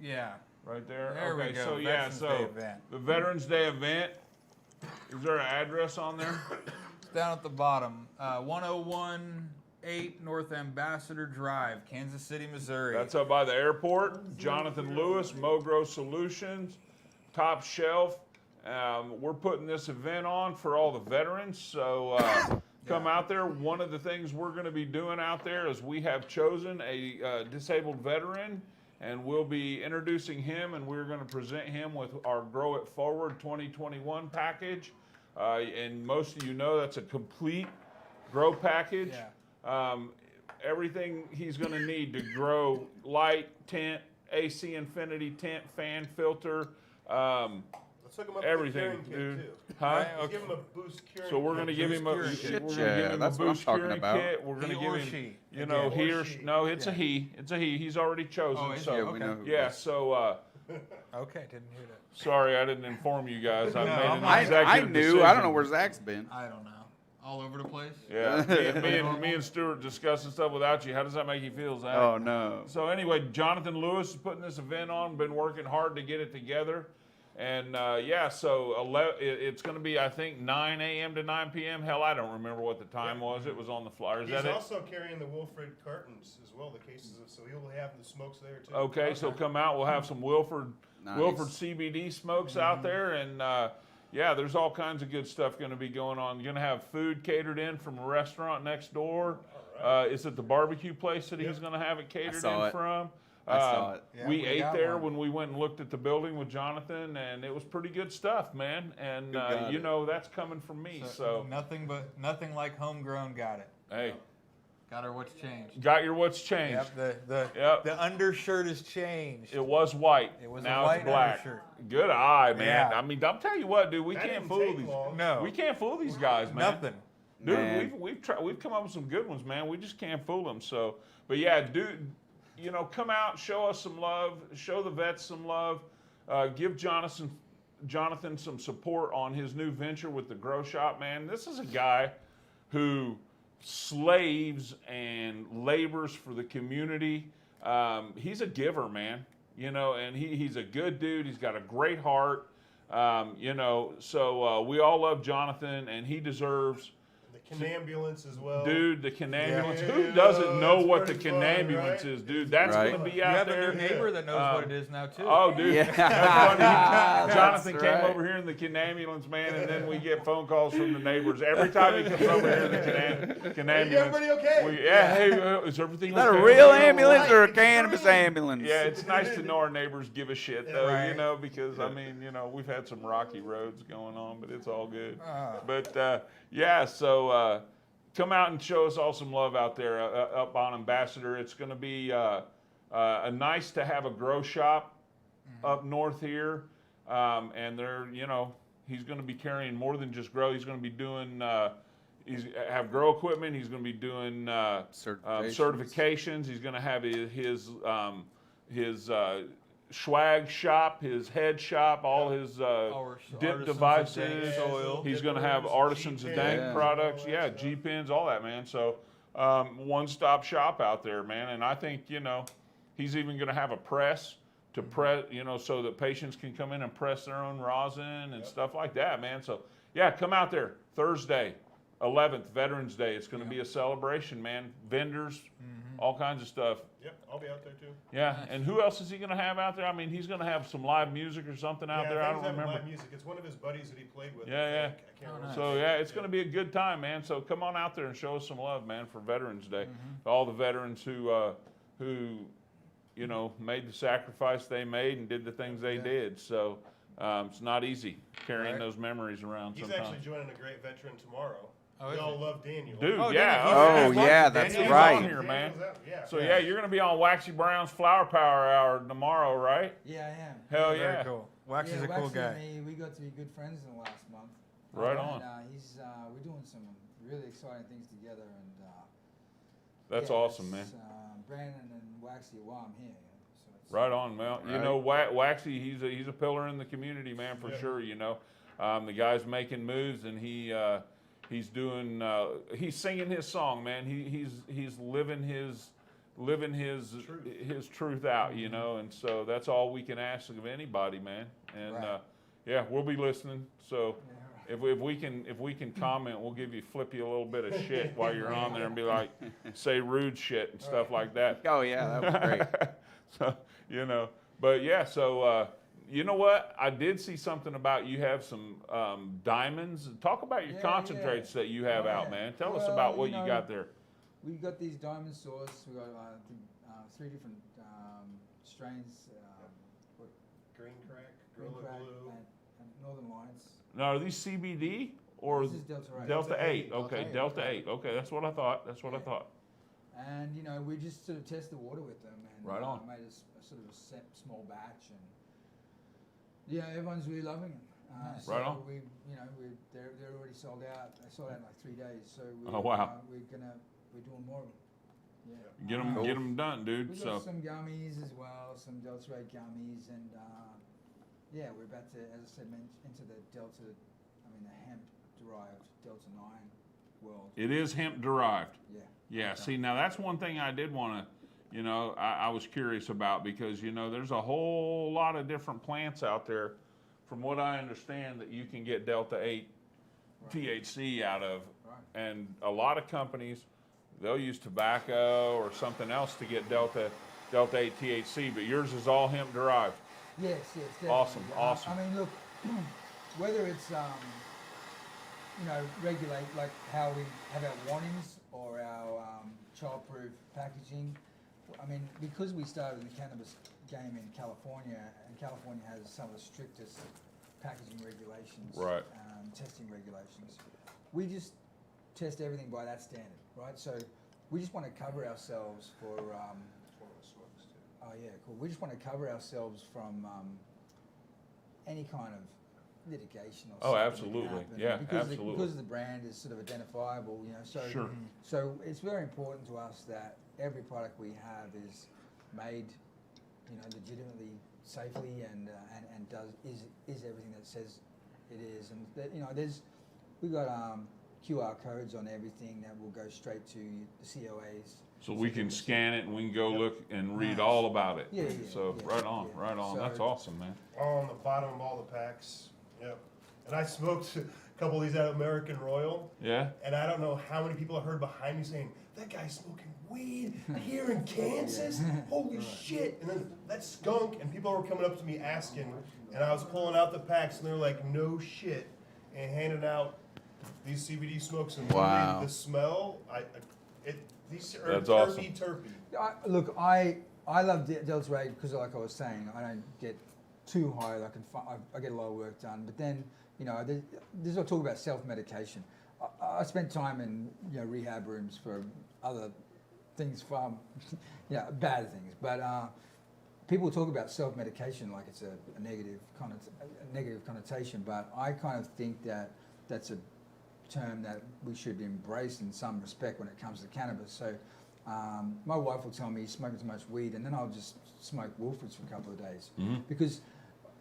yeah. Right there? There okay, we go. So, Veterans Day event. the Veterans Day event, is there an address on there? It's down at the bottom. 1018 North Ambassador Drive, Kansas City, Missouri. That's up by the airport. Jonathan Lewis, Mogro Solutions, Top Shelf. We're putting this event on for all the veterans, so come out there. One of the things we're going to be doing out there is we have chosen a disabled veteran, and we'll be introducing him, and we're going to present him with our Grow It Forward 2021 package. And most of you know that's a complete grow package. Yeah. Everything he's going to need to grow: light, tent, AC Infinity tent, fan, filter. Let's hook him up Everything, with a curing dude. kit, too. Huh? Let's give him a boost curing So we're kit. going to give him a Boost curing kit. That's what I'm boost talking curing about. kit. We're going to He give or him, she. you know, Again, he or or she. no, it's Yeah. a he. It's a he. He's already chosen. Oh, is he? so Yeah, we know who it yeah. is. So Okay, didn't hear that. sorry, I didn't inform you guys. I No, made an I executive I knew. decision. I don't know where Zach's been. I don't know. All over the place? Yeah, me and Stuart discussing stuff without you. How does that make you feel, Zach? Oh, no. So anyway, Jonathan Lewis is putting this event on. Been working hard to get it together, and yeah, so it's going to be, I think, 9 a.m. to 9 p.m. Hell, I don't remember what the time was. It was on the flyer. Is He's that it? also carrying the Wilfred cartons as well, the cases of, so he'll have the smokes there too. Okay, so come out. We'll have some Wilford Nice. CBD smokes out there, and yeah, there's all kinds of good stuff going to be going on. You're going to have food catered in from a restaurant next door. Is it the barbecue place that he's going to have it catered in from? I saw it. Yeah, we we ate got there one. when we went and looked at the building with Jonathan, and it was pretty good stuff, man. And got you it? know that's coming from me. So nothing like homegrown got it. hey, Got her what's changed. got your what's changed. Yep, the undershirt has changed. It was white. It was now a white it's black. undershirt. Good eye, man. Yeah. I mean, I'm telling you what, dude. We That can't didn't fool take these. long. No. We can't fool these guys, man. Nothing. Dude, Man. we've come up with some good ones, man. We just can't fool them. So, but yeah, dude, you know, come out, show us some love, show the vets some love, give Jonathan some support on his new venture with the grow shop, man. This is a guy who slaves and labors for the community. He's a giver, man. You know, and he's a good dude. He's got a great heart. You know, so we all love Jonathan, and he deserves. The Cannabis as well. Dude, the Cannabis. Yeah. Who doesn't know It's what the pretty fun, Cannabis right? is, dude? That's Right. going to be You out have there. a new neighbor that knows what it is now too. Oh, dude. Yeah. That's funny. Jonathan That's came right. over here in the Cannabis, man, and then we get phone calls from the neighbors. Every time he comes over here in the Cannabis. Is everybody okay? Hey, is everything Is that okay? a real ambulance or a cannabis ambulance? Yeah, it's nice to know our neighbors give a shit, though, Right. you know, because, I mean, you know, we've had some rocky roads going on, but it's all good. Ah. But, yeah, so come out and show us all some love out there up on Ambassador. It's going to be nice to have a grow shop up north here. And they're, you know, he's going to be carrying more than just grow. He's going to be doing, have grow equipment. He's going to be doing certifications. He's going to have his swag shop, his head shop, all his dip Artisans of devices. Dank soil. He's going to have Artisans of Dank G-pins, products. all that Yeah, stuff. G-pins, all that, man. So one-stop shop out there, man. And I think, you know, he's even going to have a press to press, you know, so that patients can come in and press their own rosin and stuff like that, man. So, yeah, come out there Thursday, 11th, Veterans Day. It's going to be a celebration, man. Vendors, all kinds of stuff. Yep, I'll be out there too. Yeah, and who else is he going to have out there? I mean, he's going to have some live music or something out there. I don't remember. Live music. It's one of his buddies that he played with. Yeah, yeah. I can't remember. So yeah, it's going to be a good time, man. So come on out there and show us some love, man, for Veterans Day. All the veterans who you know made the sacrifice they made and did the things they did. So it's not easy carrying those memories around. He's sometimes. actually joining a great veteran tomorrow. Oh, We is all he? love Daniel. Dude, Oh, yeah. Daniel, Oh, yeah, that's Daniel's right. on here, man. Daniel's out, yeah. So yeah, you're going to be on Waxy Brown's Flower Power Hour tomorrow, right? Yeah, I am. Hell Very yeah. cool. Wax is a Waxy cool and guy. me, we got to be good friends in the last month. Right on. And we're doing some really exciting things together, and That's yeah, awesome, man. it's, Brandon and Waxy while I'm here, so Right on, Mel. You know, Waxy, he's a pillar in the community, man, for sure. You know, the guy's making moves, and he's doing he's singing his song, man. He's living his truth out, you know, and so that's all we can ask of anybody, man. And yeah, we'll be listening. So if we can comment, we'll flip you a little bit of shit while you're on there and be like, say rude shit and stuff like that. Oh yeah, that was great. So, you know, but yeah, so you know what? I did see something about you have some diamonds. Talk about your concentrates that you have out, man. Tell us about what you got there. We got these diamond sauce. We got I think 3 different strains. Green Crack, Gorilla Glue, and Northern Lights. Now, are these CBD or this is Delta 8. Delta 8. Okay, Delta 8. Okay, that's what I thought. That's what I thought. And you know, we just sort of test the water with them, and right on. Made a sort of a small batch, and yeah, everyone's really loving them. So right on. They're already sold out. They sold out in like 3 days. So oh wow. We're doing more of them. Yeah. Get them done, dude. We've got some gummies as well, some Delta 8 gummies, and yeah, we're about to, as I said, into the hemp-derived Delta 9 world. It is hemp-derived. Yeah. Yeah. Okay. See, now that's one thing I did want to, you know, I was curious about because, you know, there's a whole lot of different plants out there, from what I understand, that you can get Delta 8 THC out of, and a lot of companies, they'll use tobacco or something else to get Delta 8 THC, but yours is all hemp derived. Yes, definitely. Awesome. I mean, look, whether it's you know, regulate like how we have our warnings or our child-proof packaging. I mean, because we started in the cannabis game in California, and California has some of the strictest packaging regulations, testing regulations. We just test everything by that standard, right? So we just want to cover ourselves for. Oh yeah, cool. We just want to cover ourselves from any kind of litigation or something. Oh, absolutely. Yeah, absolutely. Because the brand is sort of identifiable, you know. So sure. So it's very important to us that every product we have is made, you know, legitimately, safely, and is everything that it says it is. And that, you know, we got QR codes on everything that will go straight to the COAs. So we can scan it and we can go look and read all about it. Yeah. So right on. So, that's awesome, man. On the bottom of all the packs. Yep. And I smoked a couple of these out of American Royal. Yeah. And I don't know how many people I heard behind me saying, that guy's smoking weed here in Kansas? Holy shit. And then that skunk, and people were coming up to me asking, and I was pulling out the packs, and they were like, no shit, and handing out these CBD smokes. And wow. The smell, these are that's awesome. terpy. Look, I love Delta 8 because, like I was saying, I don't get too high. I get a lot of work done. But then, you know, this is what I talk about self-medication. I spent time in, you know, rehab rooms for other things, bad things. But people talk about self-medication like it's a negative connotation. But I kind of think that that's a term that we should embrace in some respect when it comes to cannabis. So my wife will tell me he's smoking too much weed, and then I'll just smoke Wolford's for a couple of days because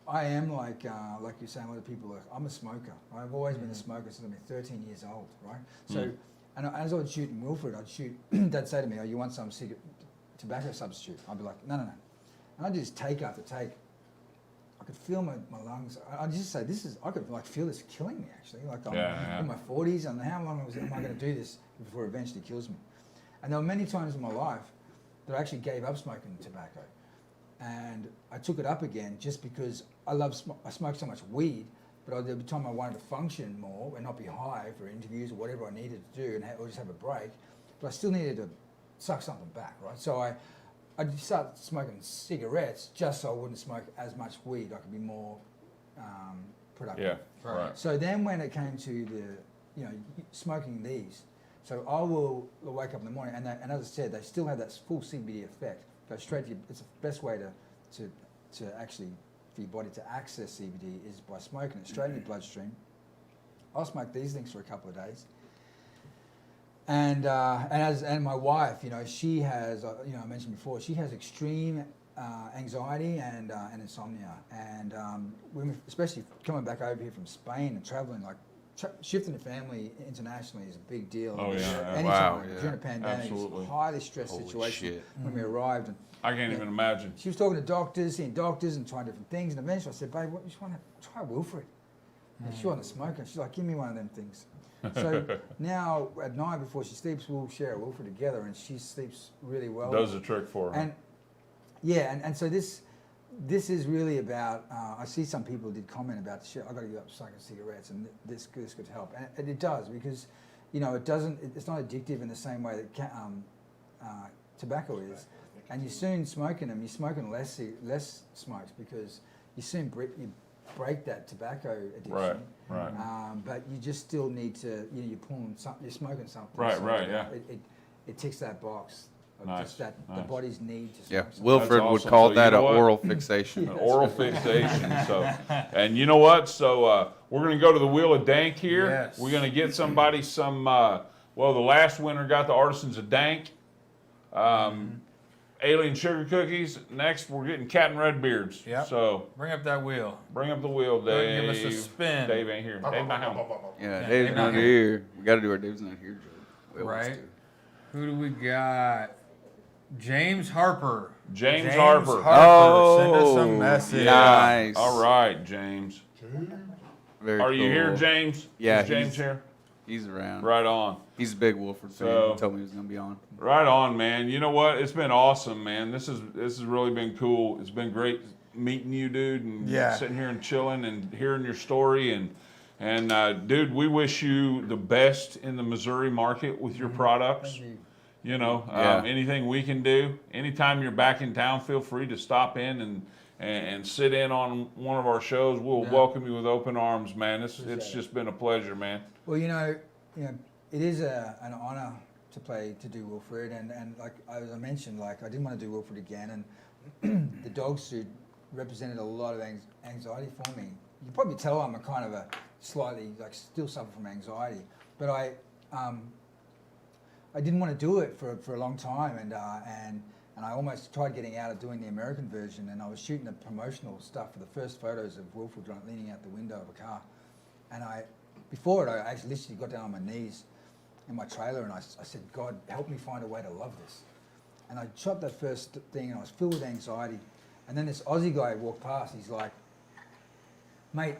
I am like you're saying, a lot of people I'm a smoker. I've always been a smoker since I'm 13 years old, right? So, and as I would shoot in Wilford, they'd say to me, "Oh, you want some tobacco substitute?" I'd be like, "No." And I'd just take after take. I could feel my lungs. I'd just say, I could like feel this killing me actually. Like I'm in my 40s, and how long am I going to do this before it eventually kills me? And there were many times in my life that I actually gave up smoking tobacco. And I took it up again just because I smoked so much weed, but there was a time I wanted to function more and not be high for interviews or whatever I needed to do or just have a break, but I still needed to suck something back, right? So I started smoking cigarettes just so I wouldn't smoke as much weed. I could be more productive. Yeah, right. So then when it came to smoking these, so I will wake up in the morning, and as I said, they still have that full CBD effect. Go straight to it's the best way to actually for your body to access CBD is by smoking it straight in your bloodstream. I'll smoke these things for a couple of days. And my wife, you know, she has, you know, I mentioned before, she has extreme anxiety and insomnia, and especially coming back over here from Spain and traveling, like shifting the family internationally is a big deal. Oh yeah, anytime during a pandemic, it's a highly stressed situation when we arrived. And, I can't even imagine. She was talking to doctors, seeing doctors, and trying different things. And eventually, I said, "Babe, what, you just want to try Wilfred?" And she wasn't smoking. She's like, "Give me one of them things." So now at night before she sleeps, we'll share a Wilfred together, and she sleeps really well. Does a trick for her. And yeah, and so this is really about. I see some people did comment about the shit. I got to give up smoking cigarettes, and this could help, and it does, because, you know, it doesn't. It's not addictive in the same way that tobacco is. And you're soon smoking them. You're smoking less smokes, because you soon break that tobacco addiction. Right. But you just still need to. You know, you're smoking something. Right. So Yeah. It ticks that box. Nice. Just the body's need to smoke. Yeah, something. Wilfred That's would awesome. call So that you an know what? oral fixation. An oral fixation. So, and you know what? So we're going to go to the Wheel of Dank here. Yes. We're going to get somebody some. Well, the last winner got the Artisans of Dank. Alien Sugar Cookies. Next, we're getting Cat and Red Beards. Yep. So Bring up that wheel. bring up the wheel, Go ahead Dave. and give us a spin. Dave ain't here. Dave not home. Yeah, Dave's not here. We got to do our Dave's not here joke. We always Right. do. Who do we got? James Harper. James Harper. Oh, Send us a message. nice. All right, James. Very Are you here, cool. James? Yeah, Is James he's- here? He's around. Right on. He's a big Wilfred fan. So- He told me he was going to be on. Right on, man. You know what? It's been awesome, man. This has really been cool. It's been great meeting you, dude, and sitting here and chilling and hearing your story. And dude, we wish you the best in the Missouri market with your products. Thank you. You know, Yeah. anything we can do. Anytime you're back in town, feel free to stop in and sit in on one of our shows. We'll welcome you with open arms, man. It's just been a pleasure, man. Well, you know, it is an honor to do Wilfred, and like as I mentioned, like I didn't want to do Wilfred again, and the dog suit represented a lot of anxiety for me. You can probably tell I'm a kind of a slightly, like, still suffer from anxiety, but I didn't want to do it for a long time, and I almost tried getting out of doing the American version, and I was shooting the promotional stuff for the first photos of Wilfred leaning out the window of a car, and before it, I actually literally got down on my knees in my trailer, and I said, "God, help me find a way to love this." And I shot that first thing, and I was filled with anxiety. And then this Aussie guy walked past. He's like, "Mate,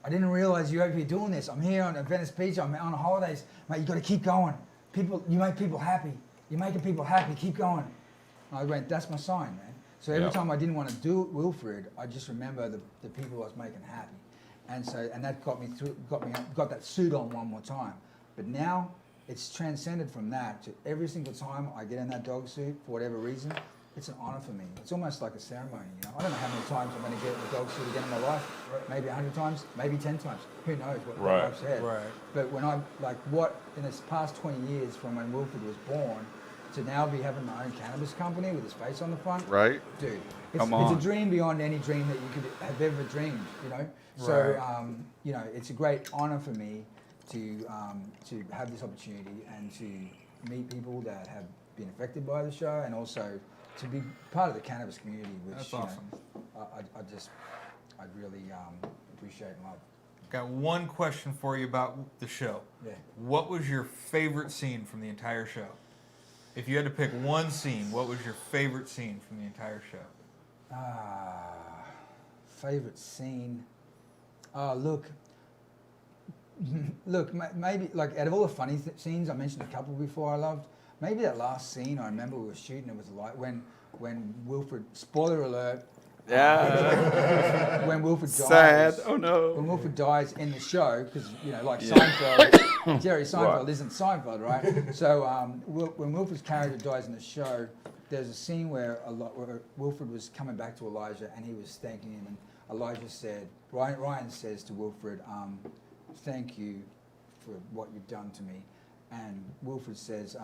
I didn't realize you're over here doing this. I'm here on Venice Beach. I'm on holidays. Mate, you got to keep going. You make people happy. You're making people happy. Keep going." And I went, "That's my sign, man." So every time I didn't want to do Wilfred, I just remember the people I was making happy. And that got me through, got that suit on one more time. But now it's transcended from that to every single time I get in that dog suit, for whatever reason, it's an honor for me. It's almost like a ceremony, you know. I don't know how many times I'm going to get in the dog suit again in my life. Maybe 100 times, maybe 10 times. Who knows what I've said. Right. But when in this past 20 years from when Wilfred was born to now be having my own cannabis company with his face on the front, Right? dude, Come it's on. a dream beyond any dream that you could have ever dreamed, you know. So, you know, it's a great honor for me to have this opportunity and to meet people that have been affected by the show, and also to be part of the cannabis community, which That's awesome. I really appreciate and love. Got one question for you about the show. Yeah. What was your favorite scene from the entire show? If you had to pick one scene, what was your favorite scene from the entire show? Favorite scene. Look, maybe, like, out of all the funny scenes, I mentioned a couple before I loved, maybe that last scene I remember we were shooting, it was like when Wilfred, spoiler alert, Yeah. when Wilfred dies. Sad. Oh no. When Wilfred dies in the show, because, you know, like Seinfeld, Jerry Seinfeld isn't Seinfeld, right? So when Wilfred's character dies in the show, there's a scene where Wilfred was coming back to Elijah and he was thanking him, and Elijah said, Ryan says to Wilfred, "Thank you for what you've done to me." And Wilfred says,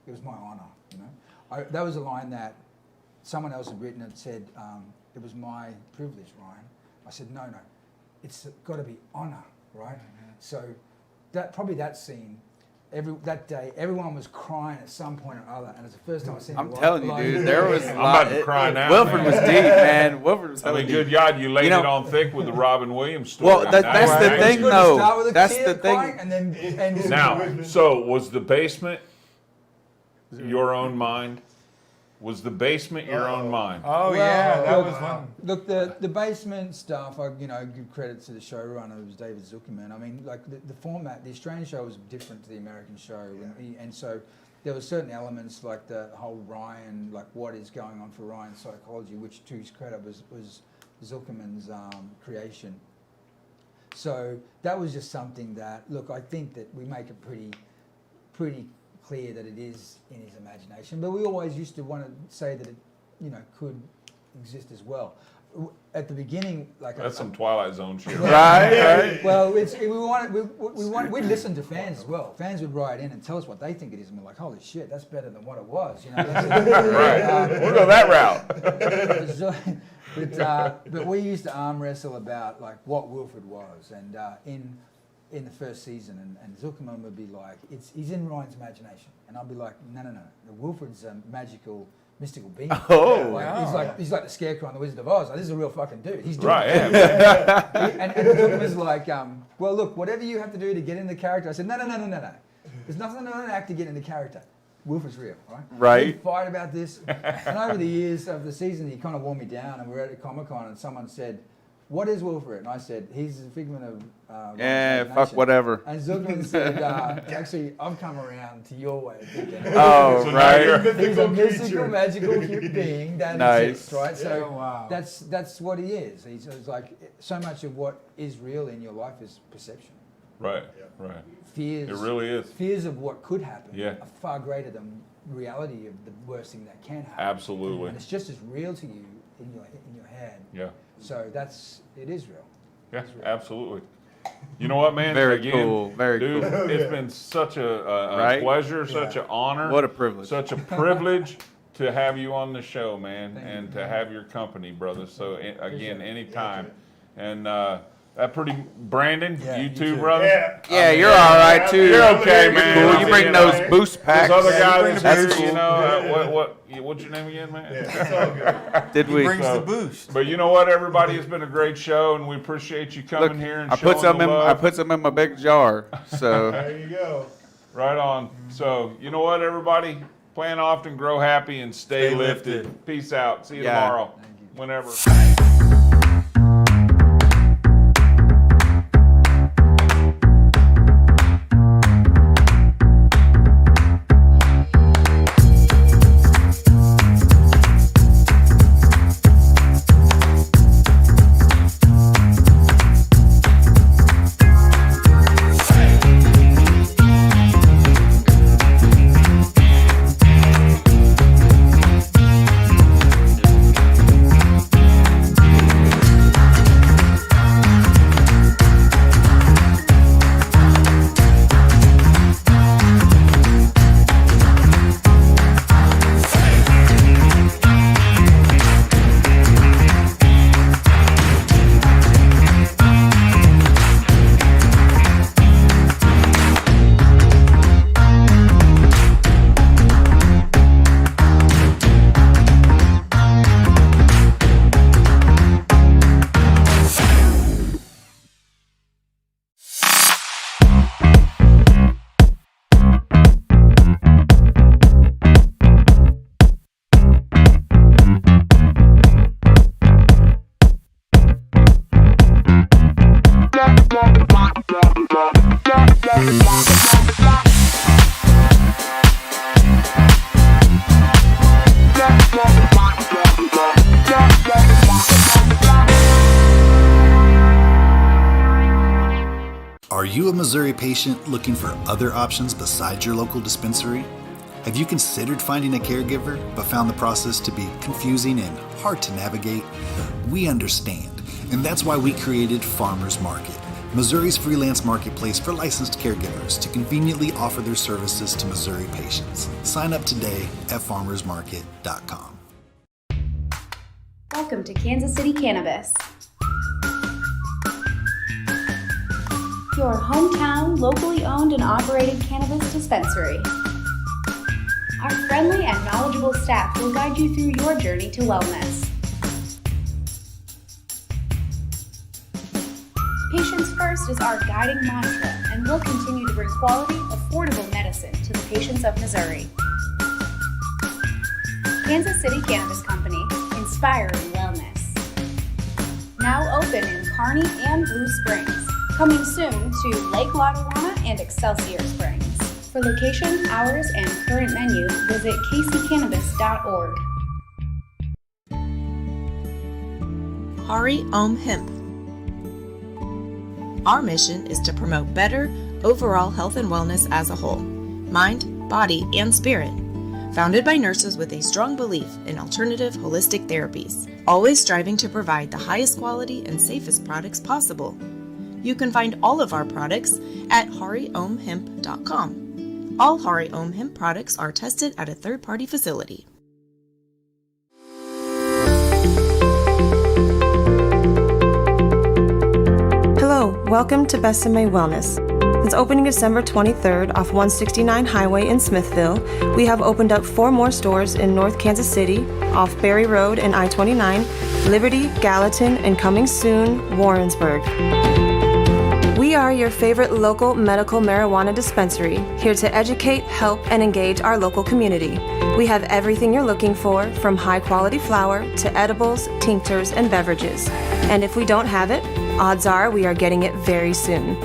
"It was my honor," you know. That was a line that someone else had written and said, "It was my privilege, Ryan." I said, no, it's got to be honor, right? Mm-hmm. So that scene, that day, everyone was crying at some point or other, and it's the first time I've seen. I'm telling you, dude, there was. I'm about to cry now. Wilfred was deep, man. Wilfred was. I mean, good God, you laid it on thick with the Robin Williams story. Well, that's the thing, though. That's the thing. And then now, so was the basement your own mind? Was the basement your own mind? Oh, yeah, that was one. Look, the basement stuff, I give credit to the showrunner, it was David Zuckerman. I mean, like the format, the Australian show was different to the American show, and so there were certain elements like the whole Ryan, like what is going on for Ryan's psychology, which to his credit was Zuckerman's creation. So that was just something that, look, I think that we make it pretty clear that it is in his imagination, but we always used to want to say that it, could exist as well. At the beginning, like that's some Twilight Zone shit, right? Well, we'd listen to fans as well. Fans would write in and tell us what they think it is, and we're like, "Holy shit, that's better than what it was." Right? We'll go that route. But we used to arm wrestle about like what Wilfred was, and in the first season, and Zuckerman would be like, he's in Ryan's imagination, and I'll be like, no, Wilfred's a mystical being. He's like the Scarecrow and the Wizard of Oz. Like, this is a real fucking dude. He's doing right. And Zuckerman's like, well, look, whatever you have to do to get in the character. I said, no. There's nothing on an act to get in the character. Wilfred's real, right? Right. We fight about this, and over the years of the season, he kind of wore me down, and we were at a Comic-Con, and someone said, "What is Wilfred?" And I said, "He's a figment of fuck whatever." And Zuckerman said, "Actually, I've come around to your way of thinking." Oh, right. He's a mystical, magical being that exists, right? So that's what he is. He's like, so much of what is real in your life is perception. Right. Fears. It really is. Fears of what could happen are far greater than reality of the worst thing that can happen. Absolutely. And it's just as real to you in your head. Yeah. So it is real. Yeah, absolutely. You know what, man? Very cool. It's been such a pleasure, such an honor. What a privilege. Such a privilege to have you on the show, man, and to have your company, brother. So, again, anytime. And that pretty, Brandon, you too, brother? Yeah, you're all right, too. You're okay, man. Cool. You bring those boost packs. Those other guys, that's cool. What's your name again, man? Yeah, that's all good. He brings the boost. But you know what, everybody? It's been a great show, and we appreciate you coming here and showing the love. I put some in my big jar, so. There you go. Right on. So, you know what, everybody? Plan often, grow happy, and stay lifted. Peace out. See you tomorrow. Whenever. Are you a Missouri patient looking for other options besides your local dispensary? Have you considered finding a caregiver but found the process to be confusing and hard to navigate? We understand, and that's why we created Farmers Market, Missouri's freelance marketplace for licensed caregivers to conveniently offer their services to Missouri patients. Sign up today at farmersmarket.com. Welcome to Kansas City Cannabis. your hometown, locally owned and operated cannabis dispensary. Our friendly and knowledgeable staff will guide you through your journey to wellness. Patients First is our guiding mantra, and we'll continue to bring quality, affordable medicine to the patients of Missouri. Kansas City Cannabis Company, inspiring wellness. Now open in Kearney and Blue Springs. Coming soon to Lake Lotawana and Excelsior Springs. For location, hours, and current menu, visit kccannabis.org. Hari Om Hemp. Our mission is to promote better overall health and wellness as a whole, mind, body, and spirit. Founded by nurses with a strong belief in alternative holistic therapies, always striving to provide the highest quality and safest products possible. You can find all of our products at hariomhemp.com. All Hari Om Hemp products are tested at a third-party facility. Hello, welcome to Besame Wellness. Since opening December 23rd off 169 Highway in Smithville, we have opened up 4 more stores in North Kansas City, off Berry Road and I-29, Liberty, Gallatin, and coming soon, Warrensburg. We are your favorite local medical marijuana dispensary, here to educate, help, and engage our local community. We have everything you're looking for, from high-quality flower to edibles, tinctures, and beverages. And if we don't have it, odds are we are getting it very soon.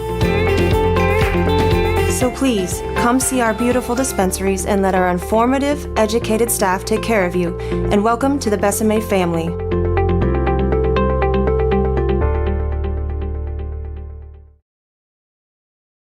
So please, come see our beautiful dispensaries and let our informative, educated staff take care of you. And welcome to the Besame family.